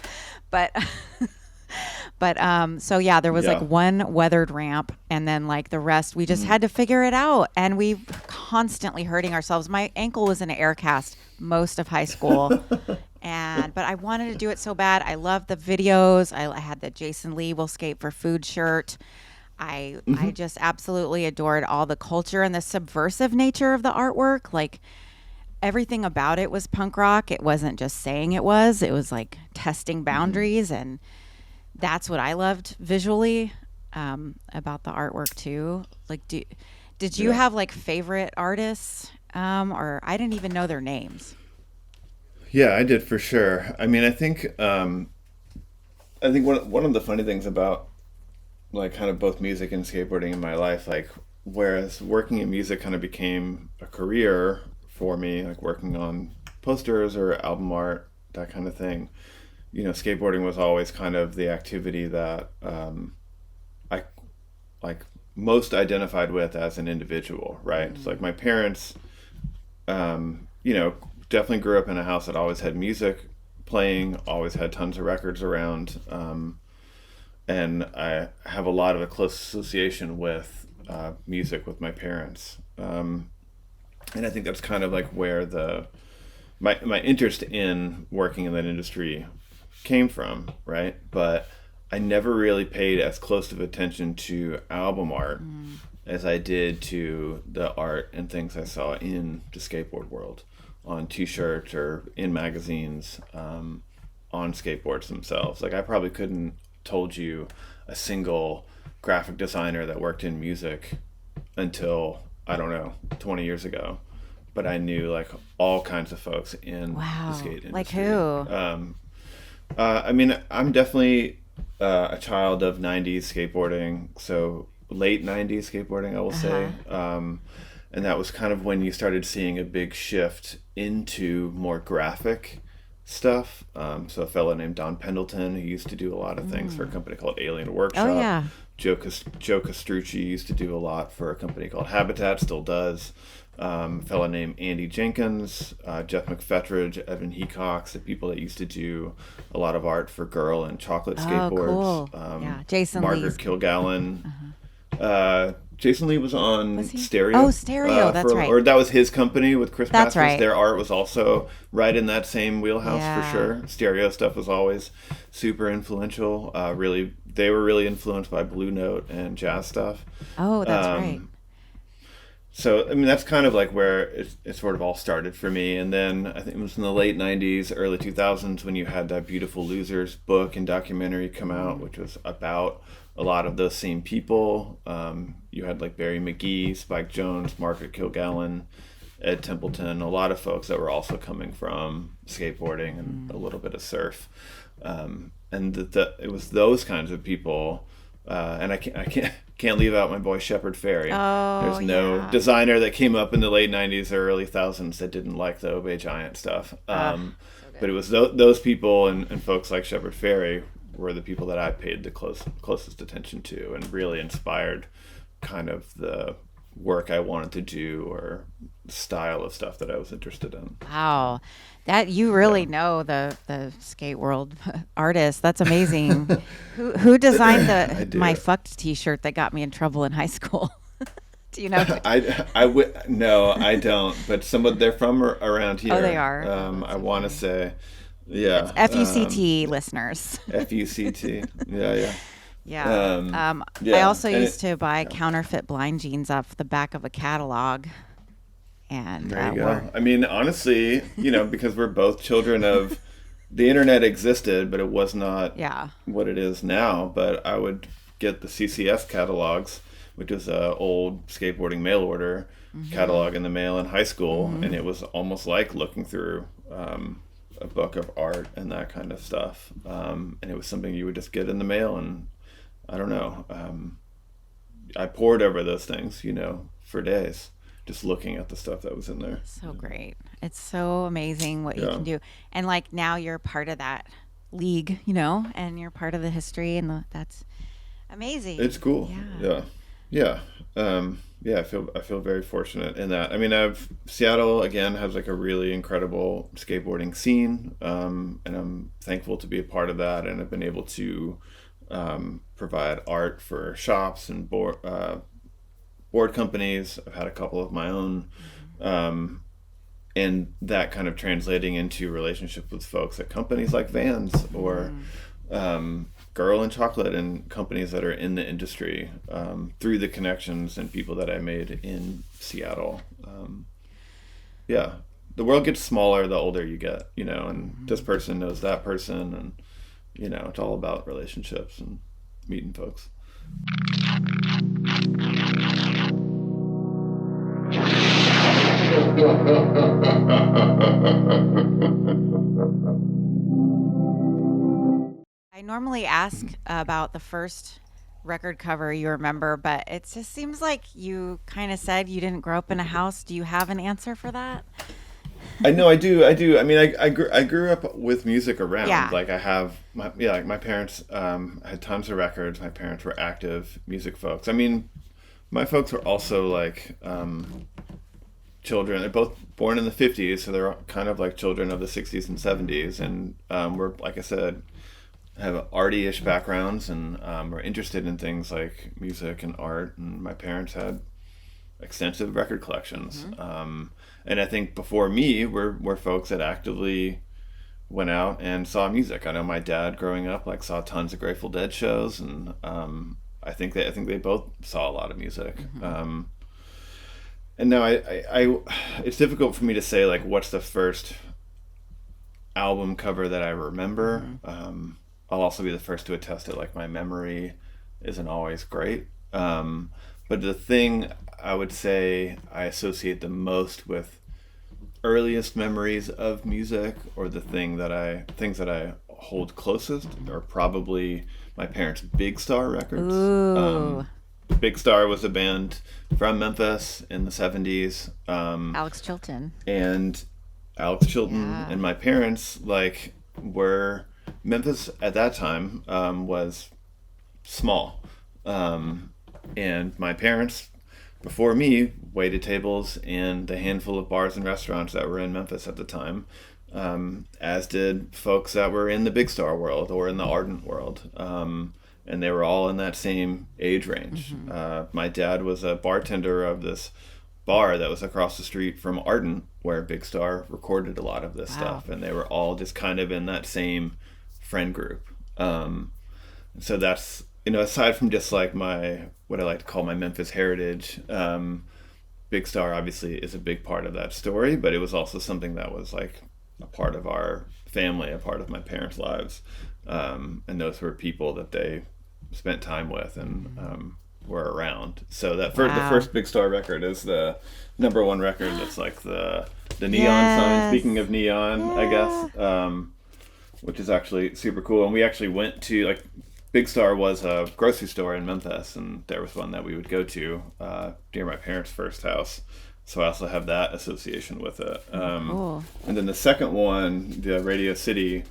But so yeah, there was like Yeah. one weathered ramp and then like the rest we just Mhm. had to figure it out, and we were constantly hurting ourselves. My ankle was in an air cast most of high school. But I wanted to do it so bad. I loved the videos. I had the Jason Lee will skate for food shirt. I Mhm. just absolutely adored all the culture and the subversive nature of the artwork. Like everything about it was punk rock. It wasn't just saying it was. It was like testing Mhm. boundaries, and that's what I loved visually about the artwork too. Like, did you Yeah. have like favorite artists, or I didn't even know their names? Yeah, I did for sure. I mean, I think one of the funny things about like kind of both music and skateboarding in my life, like whereas working in music kind of became a career for me, like working on posters or album art, that kind of thing. Skateboarding was always kind of the activity that I like most identified with as an individual, right? It's like my parents, um, you know, definitely grew up in a house that always had music playing, always had tons of records around. and I have a lot of a close association with music with my parents. And I think that's kind of like where my interest in working in that industry came from, right? But I never really paid as close of attention to album art as I did to the art and things I saw in the skateboard world, on T-shirts or in magazines, on skateboards themselves. Like I probably couldn't told you a single graphic designer that worked in music until I don't know 20 years ago, but I knew like all kinds of folks in the Wow. skate Like industry. who? I mean, I'm definitely a child of 90s skateboarding, so late 90s skateboarding, I will say. Uh-huh. And that was kind of when you started seeing a big shift into more graphic stuff. So a fellow named Don Pendleton, who used to do a lot of things for a company called Alien Oh Workshop. yeah. Joe Castrucci used to do a lot for a company called Habitat, still does. A fellow named Andy Jenkins, Jeff McFetridge, Evan Hecox, the people that used to do a lot of art for Girl and Chocolate Oh, skateboards. cool. Yeah. Jason Lee's. Margaret Kilgallen. Jason Lee was on Was he? Stereo, Oh, Stereo. That's right. or that was his company with Chris That's Masters. right. Their art was also right in that same wheelhouse for Yeah. sure. Stereo stuff was always super influential. Really, they were really influenced by Blue Note and jazz stuff. Oh, that's right. So, I mean, that's kind of like where it sort of all started for me. And then I think it was in the late 90s, early 2000s when you had that Beautiful Losers book and documentary come out, which was about a lot of those same people. You had like Barry McGee, Spike Jones, Margaret Kilgallen, Ed Templeton, a lot of folks that were also coming from skateboarding and a little bit of surf. And it was those kinds of people. And I can't leave out my boy Shepard Fairey. Oh, There's no yeah. designer that came up in the late 90s or early thousands that didn't like the Obey Giant stuff. But it was those people and folks like Shepard Fairey were the people that I paid the closest attention to and really inspired kind of the work I wanted to do or style of stuff that I was interested in. Wow. That you really Yeah. know the skate world artist. That's amazing. Who designed I the my do. fucked t-shirt that got me in trouble in high school? Do you know? No, I don't. But they're from around here. Oh, they are. I want to say, yeah. FUCT listeners. FUCT. Yeah, yeah. Yeah. I Yeah. also And used to buy counterfeit blind jeans off the back of a catalog. And there you go. I mean, honestly, because we're both children of the internet existed, but it was not yeah. what it is now. But I would get the CCS catalogs, which is a old skateboarding mail order catalog in the mail in high school, and it was almost like looking through a book of art and that kind of stuff. And it was something you would just get in the mail, and I don't know. I pored over those things, for days, just looking at the stuff that was in there. So great. It's so amazing what you Yeah. can do. And like now you're part of that league, and you're part of the history that's amazing. It's cool. Yeah. Yeah. Yeah. I feel very fortunate in that. I mean, Seattle again has like a really incredible skateboarding scene, and I'm thankful to be a part of that. And I've been able to provide art for shops and board companies. I've had a couple of my own, and that kind of translating into relationship with folks at companies like Vans or Girl and Chocolate and companies that are in the industry through the connections and people that I made in Seattle. Yeah, the world gets smaller the older you get, and this person knows that person, and it's all about relationships and meeting folks. I normally ask about the first record cover you remember, but it just seems like you kind of said you didn't grow up in a house. Do you have an answer for that? I know, I do. I mean, I grew up with music around. Yeah. Like I have like my parents had tons of records. My parents were active music folks. I mean, my folks were also like children. They're both born in the 50s, so they're kind of like children of the 60s and 70s, and we're, like I said, have arty-ish backgrounds and were interested in things like music and art, and my parents had extensive record collections. Mm-hmm. And I think before me were folks that actively went out and saw music. I know my dad growing up like saw tons of Grateful Dead shows, and I think they both saw a lot of music. Mm-hmm. And now it's difficult for me to say like what's the first album cover that I remember. Mm-hmm. I'll also be the first to attest that like my memory isn't always great. But the thing I would say I associate the most with earliest memories of music, or the things that I hold closest, are probably my parents' Big Star records. Ooh, Big Star was a band from Memphis in the 70s. Alex Chilton. And Alex Chilton Yeah. and my parents like were Memphis at that time was small, and my parents before me waited tables in the handful of bars and restaurants that were in Memphis at the time, as did folks that were in the Big Star world or in the Ardent world. And they were all in that same age range. Mm-hmm. My dad was a bartender of this bar that was across the street from Ardent, where Big Star recorded a lot of this Wow. stuff, and they were all just kind of in that same friend group. So that's, aside from just like my what I like to call my Memphis heritage, Big Star obviously is a big part of that story, but it was also something that was like a part of our family, a part of my parents' lives, and those were people that they spent time with and were around. So the Wow. first Big Star record is the number one record. That's like the neon sign. Yes. Speaking of neon, I Yeah. guess, which is actually super cool. And we actually went to like Big Star was a grocery store in Memphis, and there was one that we would go to near my parents' first house. So I also have that association with it. Cool. And then the second one, the Radio City,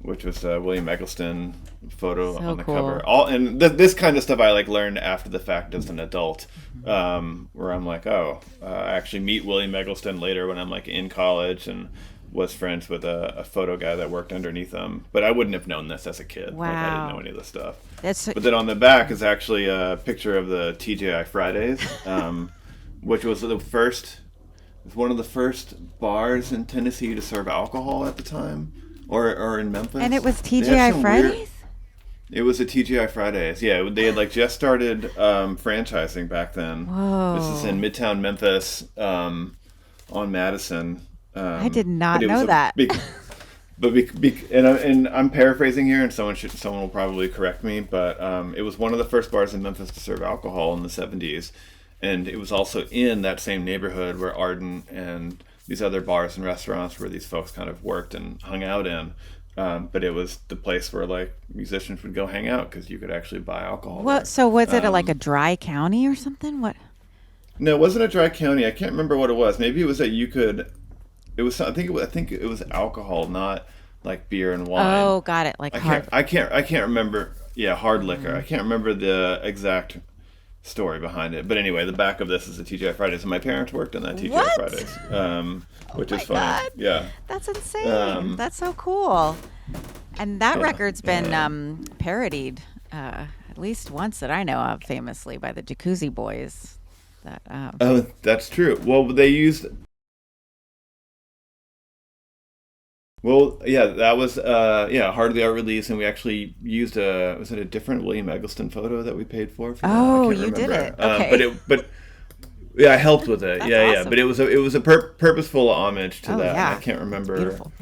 which was a William Eggleston photo So on the cool. cover. This kind of stuff I like learned after the fact as an adult, where I'm like, oh, I actually meet William Eggleston later when I'm like in college, and was friends with a photo guy that worked underneath him. But I wouldn't have known this as a kid. Like, I didn't Wow. know any of this stuff. That's But then on the back is actually a picture of the TGI Fridays, which was one of the first bars in Tennessee to serve alcohol at the time, or in Memphis. and it was They had TGI some Fridays. weird- It was a TGI Fridays. Yeah, they had like just started franchising back then. Whoa. This is in Midtown Memphis, on Madison. I did not but it was know that. And I'm paraphrasing here, and someone will probably correct me, but it was one of the first bars in Memphis to serve alcohol in the 70s, and it was also in that same neighborhood where Ardent and these other bars and restaurants where these folks kind of worked and hung out in. But it was the place where like musicians would go hang out because you could actually buy alcohol. What? there. So was it like a dry county or something? What? No, it wasn't a dry county. I can't remember what it was. Maybe it was that you could. It was. I think it was alcohol, not like beer and wine. Oh, got it. Like hard. I can't remember. Yeah, hard liquor. I can't remember the exact story behind it. But anyway, the back of this is the TGI Fridays, and my parents worked in that TGI What? Fridays, which my is funny. God. Yeah. That's insane. Um, That's so cool. And that Yeah, record's been yeah. parodied at least once that I know of, famously by the Jacuzzi Boys. That Oh, that's true. Well, they used. Well, yeah, that was hardly our release, and we actually used was it a different William Eggleston photo that we paid for that? Oh, I can't you did remember. it. Okay. But yeah, I helped with it. That's Yeah, awesome. but it was a purposeful homage to Oh, that. yeah. I can't remember. Beautiful.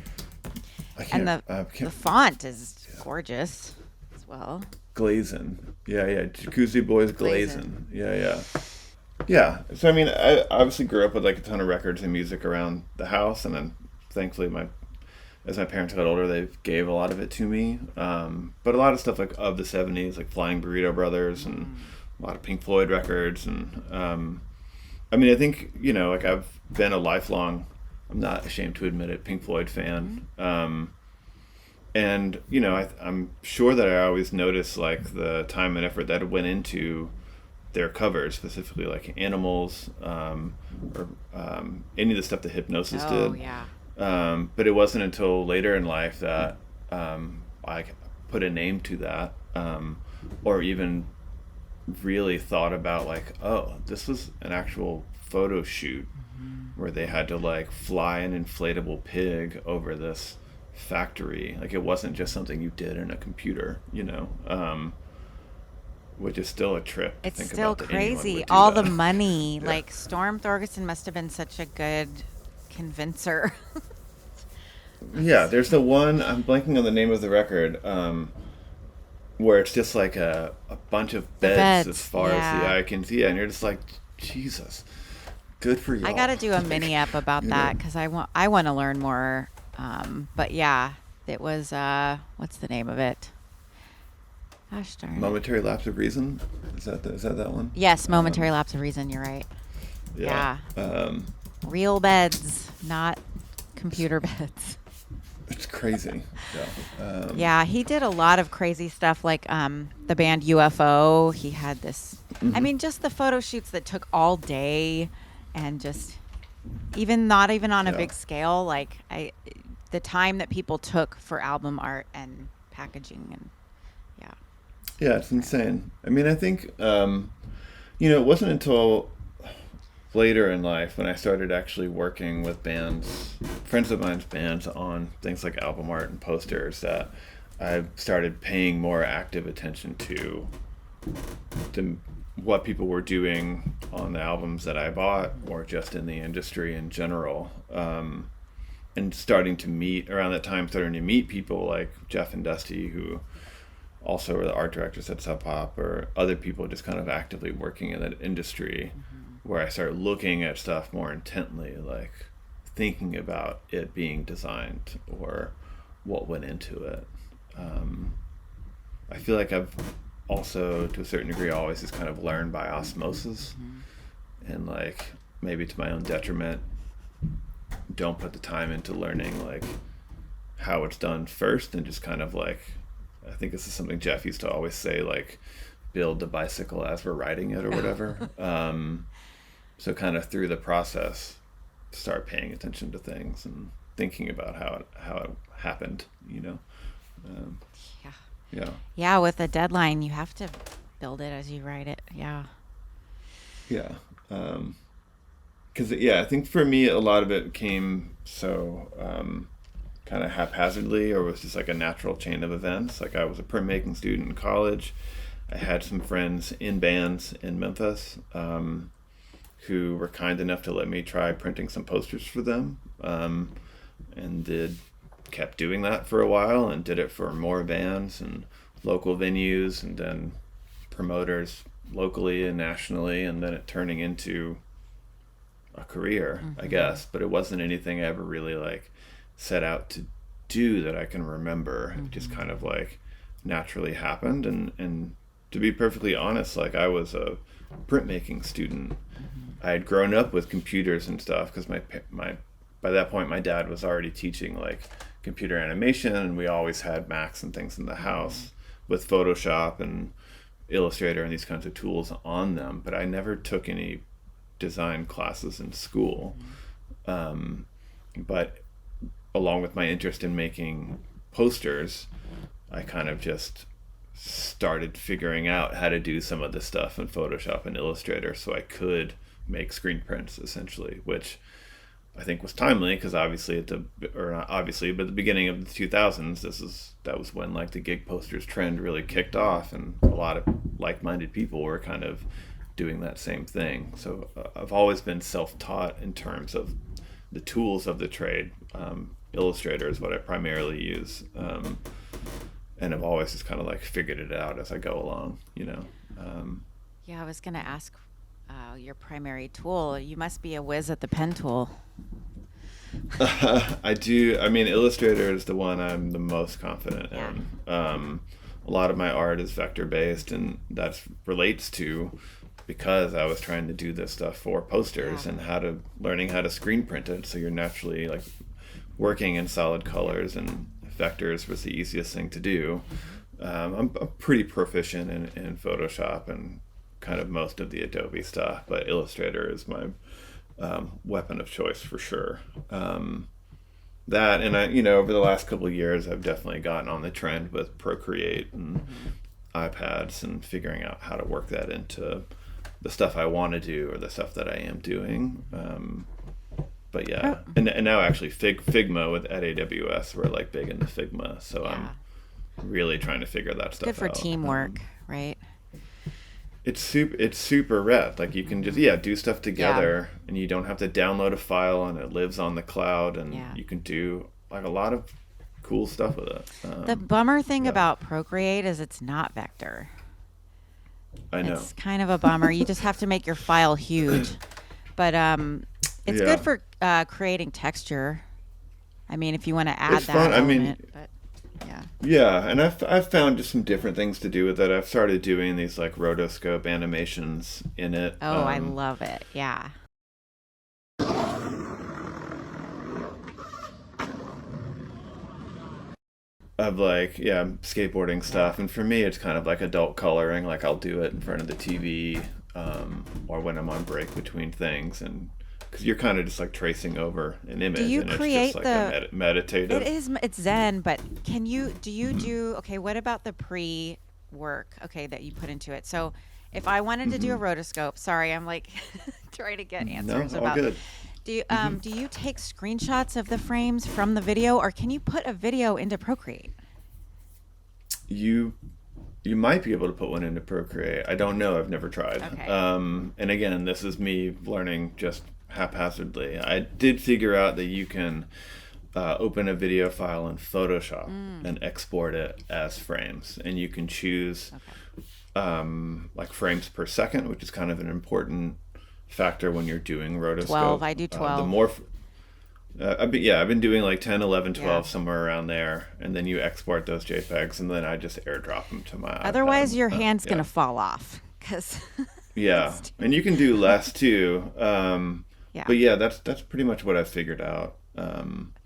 I can't. And I the can't. font is gorgeous as well. Glazing. Yeah. Jacuzzi Boys Glazing. Glazing. Yeah. Yeah. So I mean, I obviously grew up with like a ton of records and music around the house, and then thankfully as my parents got older, they gave a lot of it to me. But a lot of stuff like of the '70s, like Flying Burrito Brothers, and a lot of Pink Floyd records, and I mean, I think like I've been a lifelong, I'm not ashamed to admit it, Pink Floyd fan. And I'm sure that I always noticed like the time and effort that went into their covers, specifically like Animals, or any of the stuff that Hypnosis Oh, did. yeah. But it wasn't until later in life that I put a name to that, or even really thought about like, oh, this was an actual photo shoot where they had to like fly an inflatable pig over this factory. Like it wasn't just something you did in a computer, which is still a trip to It's think still about that anyone crazy. would do All the that. money. Yeah. Like Storm Thorgerson must have been such a good convincer. Yeah, there's the one, I'm blanking on the name of the record, where it's just like a bunch of The beds as beds. far as the Yeah. eye can see, and you're just like, Jesus, good for I got y'all. to do a mini Like, ep about you that know, because I want to learn more. But yeah, it was what's the name of it? Gosh darn it. momentary lapse of reason. Is that one? Yes, momentary lapse of reason. You're right. Yeah. Yeah, real beds, not computer beds. It's crazy. Yeah. Yeah, he did a lot of crazy stuff like the band UFO. He had this I Mhm. mean just the photo shoots that took all day and just even not even on a Yeah. big scale like I the time that people took for album art and packaging and yeah. Yeah, it's insane. I mean, I think, it wasn't until later in life when I started actually working with bands, friends of mine's bands, on things like album art and posters that I started paying more active attention to what people were doing on the albums that I bought or just in the industry in general. And starting to meet around that time, starting to meet people like Jeff and Dusty, who also were the art directors at Sub Pop, or other people just kind of actively working in that industry, where I started looking at stuff more intently, like thinking about it being designed or what went into it. Um, I feel like I've also, to a certain degree, always just kind of learned by osmosis, and like maybe to my own detriment, don't put the time into learning like how it's done first, and just kind of like, I think this is something Jeff used to always say, like build the bicycle as we're riding it or whatever. So kind of through the process, start paying attention to things and thinking about how it happened. Um, Yeah. yeah, Yeah, with a deadline you have to build it as you write it. Yeah. yeah. Because yeah, I think for me a lot of it came so kind of haphazardly, or was just like a natural chain of events. Like I was a printmaking student in college. I had some friends in bands in Memphis, who were kind enough to let me try printing some posters for them, and kept doing that for a while, and did it for more bands and local venues, and then promoters locally and nationally, and then it turning into a career, I guess. But it wasn't anything I ever really like set out to do that I can remember. It just kind of like naturally happened, and to be perfectly honest, like I was a printmaking student. I had grown up with computers and stuff because my by that point my dad was already teaching like computer animation, and we always had Macs and things in the house with Photoshop and Illustrator and these kinds of tools on them. But I never took any design classes in school. But along with my interest in making posters, I kind of just started figuring out how to do some of this stuff in Photoshop and Illustrator so I could make screen prints essentially, which I think was timely because obviously or not obviously, but at the beginning of the 2000s, that was when like the gig posters trend really kicked off, and a lot of like-minded people were kind of doing that same thing. So I've always been self-taught in terms of the tools of the trade. Illustrator is what I primarily use, and I've always just kind of like figured it out as I go along. Yeah, I was going to ask your primary tool. You must be a whiz at the pen tool. I do. I mean, Illustrator is the one I'm the most confident Yeah. in. A lot of my art is vector based, and that relates to because I was trying to do this stuff for posters Yeah. and learning how to screen print it. So you're naturally like working in solid colors, and vectors was the easiest thing to do. I'm pretty proficient in Photoshop and kind of most of the Adobe stuff, but Illustrator is my weapon of choice for sure. that, and I, you know, over the last couple of years, I've definitely gotten on the trend with Procreate and Mm-hmm. iPads and figuring out how to work that into the stuff I want to do or the stuff that I am doing. But Pro- yeah, and now actually Figma with at AWS, we're like big into Figma, so I'm yeah. really trying to figure that Good stuff for out. teamwork, right? It's super rad. Like you can just do stuff Yeah. together, and you don't have to download a file, and it lives on the cloud, and Yeah. you can do like a lot of cool stuff with it. The bummer thing Yeah, about Procreate is it's not vector. I know. It's kind of a bummer. You just have to make your file huge. But it's good Yeah, for creating texture. I mean, if you want to add it's that fun. I mean, element, but yeah. yeah, and I've found just some different things to do with it. I've started doing these like rotoscope animations in it. Oh, I love it. Yeah. Of like skateboarding Yeah. stuff, and for me it's kind of like adult coloring. Like I'll do it in front of the TV, or when I'm on break between things, and because you're kind of just like tracing over an Do image, you and it's just create like the a meditative. it's Zen, but do you Hmm. do okay, what about the pre work, okay, that you put into it? So if I wanted to do a Hmm. rotoscope, sorry, I'm like trying to get No, answers all about good. Hmm. do you take screenshots of the frames from the video, or can you put a video into Procreate? You you might be able to put one into Procreate. I don't know. I've never tried. Okay. And again, this is me learning just haphazardly. I did figure out that you can open a video file in Photoshop Mm, and export it as frames, and you can choose okay. like frames per second, which is kind of an important factor when you're doing 12, rotoscope. I do The 12. more I've been doing like 10, 11, Yeah. 12, somewhere around there, and then you export those JPEGs, and then I just airdrop them to my Otherwise, iPad. your hand's Yeah, gonna fall off because yeah, it's too, and you can do less too. yeah. But yeah, that's pretty much what I've figured out.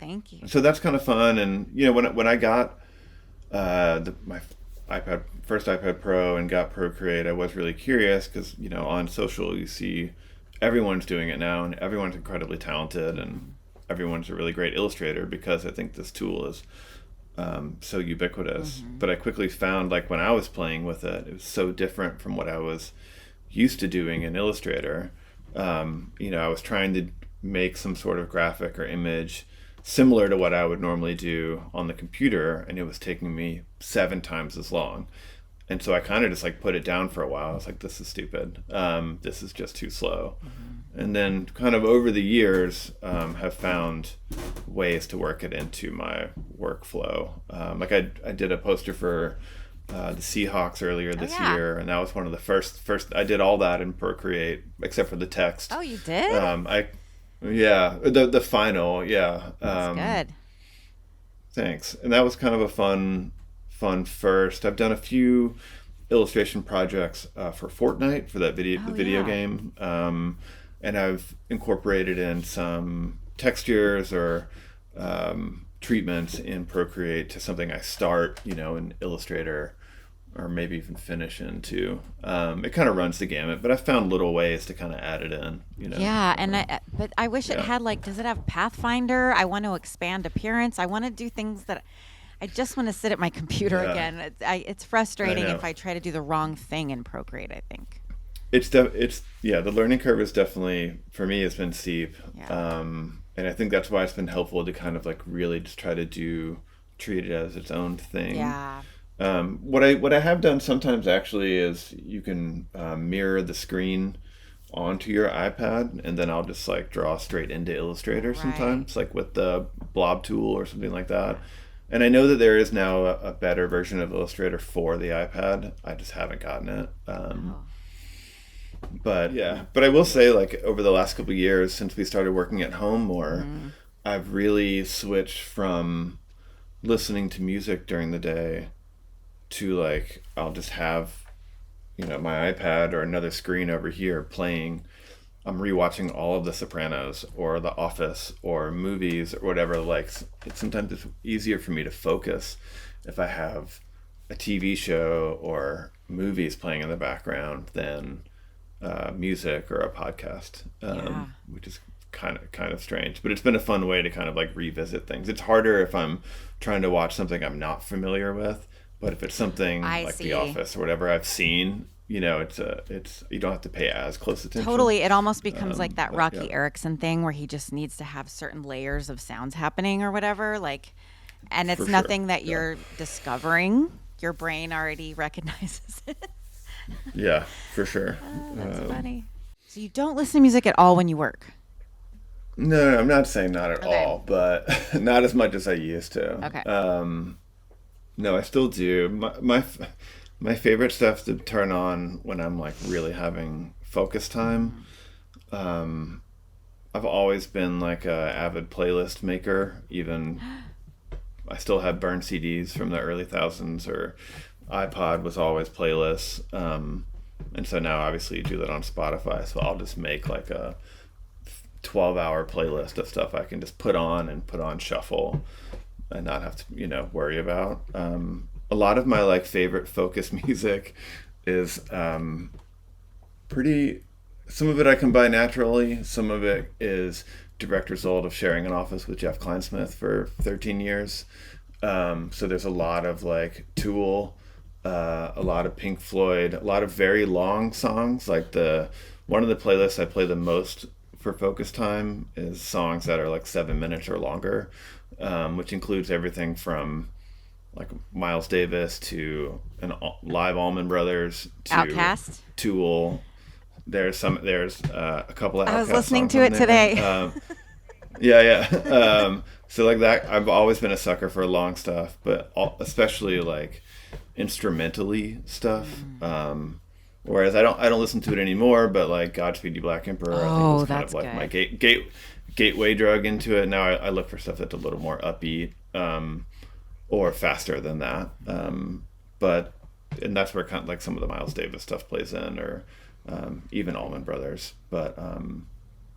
Thank you. So that's kind of fun, and you know, when I got my iPad first iPad Pro and got Procreate, I was really curious because you know on social you see everyone's doing it now, and everyone's incredibly talented, and everyone's a really great illustrator because I think this tool is so ubiquitous. Hmm. But I quickly found like when I was playing with it, it was so different from what I was used to doing in Illustrator. You know, I was trying to make some sort of graphic or image similar to what I would normally do on the computer, and it was taking me 7 times as long. And so I kind of just like put it down for a while. I was like, this is stupid. This is just too slow. And then kind of over the years, have found ways to work it into my workflow. Like I did a poster for the Seahawks earlier Oh this yeah. year, and that was one of the first I did all that in Procreate except for the text. Oh, you did? I Yeah, the final, yeah. That's good. Thanks. And that was kind of a fun first. I've done a few illustration projects for Fortnite for the Oh video yeah. game, and I've incorporated in some textures or treatments in Procreate to something I start, you know, in Illustrator or maybe even finish into. It kind of runs the gamut, but I found little ways to kind of add it in, you know. Yeah, and but I wish it Yeah, had like, does it have Pathfinder? I want to expand appearance. I want to do things that I just want to sit at my computer yeah, again. It's I frustrating if know. I try to do the wrong thing in Procreate, I think. It's yeah, the learning curve is definitely for me has been steep, Yeah. and I think that's why it's been helpful to kind of like really just try to treat it as its own thing. Yeah. What I have done sometimes actually is you can mirror the screen onto your iPad, and then I'll just like draw straight into Illustrator Right. sometimes, like with the blob tool or something like that. And I know that there is now a better version of Illustrator for the iPad. I just haven't gotten it. Oh. But yeah, but I will say, like over the last couple of years, since we started working at home more, Hmm. I've really switched from listening to music during the day to like I'll just have you know my iPad or another screen over here playing. I'm rewatching all of The Sopranos or The Office or movies or whatever. Like sometimes it's easier for me to focus if I have a TV show or movies playing in the background than music or a podcast, Yeah. which is kind of strange. But it's been a fun way to kind of like revisit things. It's harder if I'm trying to watch something I'm not familiar with. But if it's something I like The see. Office or whatever I've seen, it's you don't have to pay as close attention. Totally. It almost becomes like that But yeah, Rocky Erickson thing where he just needs to have certain layers of sounds happening or whatever. Like, and for it's sure. nothing that Yeah, you're discovering. Your brain already recognizes it. yeah, for sure. Oh, that's Um, funny. So you don't listen to music at all when you work? no, I'm not saying not at Okay. all, but not as much as I used to. Okay. No, I still do. My favorite stuff to turn on when I'm like really having focus time. Mhm. Um, I've always been like a avid playlist maker. Even I still have burned CDs from the early thousands, or iPod was always playlists. And so now obviously you do that on Spotify. So I'll just make like a 12-hour playlist of stuff I can just put on and put on shuffle and not have to, worry about. A lot of my like favorite focus music is pretty. Some of it I come by naturally. Some of it is direct result of sharing an office with Jeff Kleinsmith for 13 years. So there's a lot of like Tool, a lot of Pink Floyd, a lot of very long songs. Like the one of the playlists I play the most for focus time is songs that are like 7 minutes or longer, which includes everything from like Miles Davis to live Allman Brothers to Outcast. Tool. There's a couple of I was Outkast listening songs to on it there. today. Yeah, yeah. So like that, I've always been a sucker for long stuff, but especially like instrumentally stuff. Mm. Whereas I don't listen to it anymore, but like Godspeed You Black Emperor, I think was Oh, kind of that's like my good. gateway drug into it. Now I look for stuff that's a little more upbeat, or faster than that. But and that's where kind of like some of the Miles Davis stuff plays in, or even Allman Brothers. But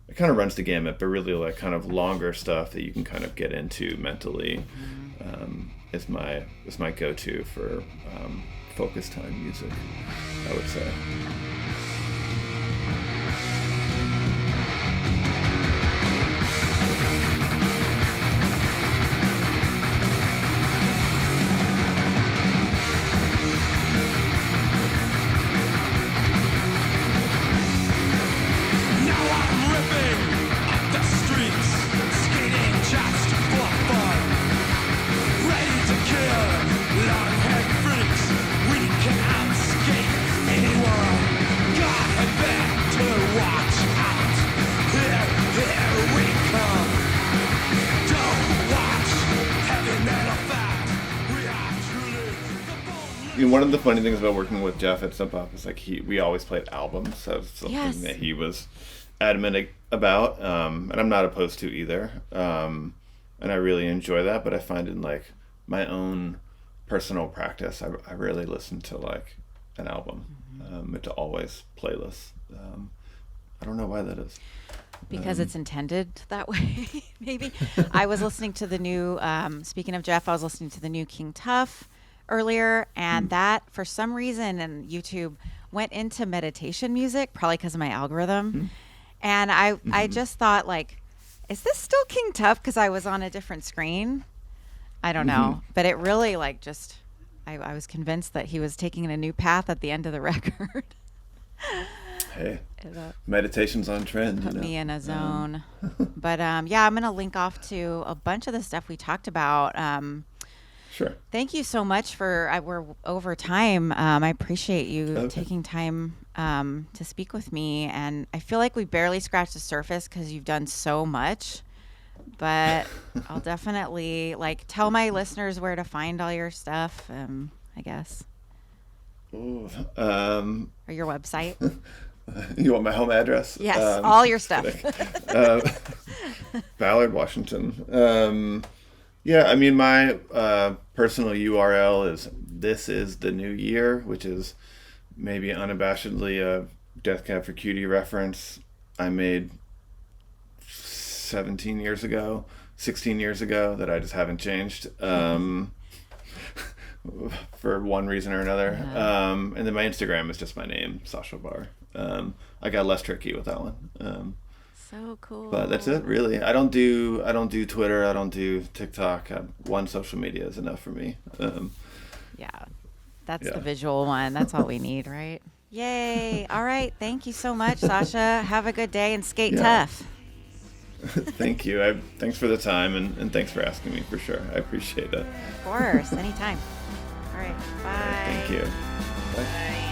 it kind of runs the gamut, but really like kind of longer stuff that you can kind of get into mentally, Mhm. is my go-to for focus time music, I would say. Now I'm ripping up the streets, skating just for fun. Ready to kill long-haired freaks. We can outskate anyone. God had better watch out. Here we come. Don't watch heavy metal fast. We are truly the bone. One of the funny things about working with Jeff at Sub Pop is like we always played albums. That was something Yes. that he was adamant about, and I'm not opposed to either. And I really enjoy that, but I find in like my own personal practice, I rarely listen to like an album. It's always playlists. I don't know why that is. Because it's intended that way, maybe. I was listening to the new, speaking of Jeff, I was listening to the new King Tuff earlier, and that, for some reason, in YouTube went into meditation music, probably because of my algorithm. And I just thought, like, is this still King Tuff? Because I was on a different screen. I don't know. But it really, like, just, I was convinced that he was taking a new path at the end of the record. Hey, It meditation's on trend, put me in a zone. But yeah, I'm going to link off to a bunch of the stuff we talked about. Sure. Thank you so much for, we're over time. I appreciate you Okay. taking time to speak with me. And I feel like we barely scratched the surface because you've done so much. But I'll definitely like tell my listeners where to find all your stuff, I guess, Ooh, or your website. you want my home address? Yes, all your Just stuff. kidding. Ballard, Washington. Yeah, I mean, my personal URL is This Is the New Year, which is maybe unabashedly a Death Cab for Cutie reference I made 17 years ago, 16 years ago, that I just haven't changed. For one reason or another. And then my Instagram is just my name, Sasha Barr. I got less tricky with that one. So cool. But that's it, really. I don't do Twitter. I don't do TikTok. One social media is enough for me. Yeah. That's Yeah. the visual one. That's all we need, right? Yay. All right. Thank you so much, Sasha. Have a good day and skate Yeah. tough. Thank you. Thanks for the time and thanks for asking me, for sure. I appreciate it. Of course. Anytime. All right. Bye. Thank you. Bye. Bye.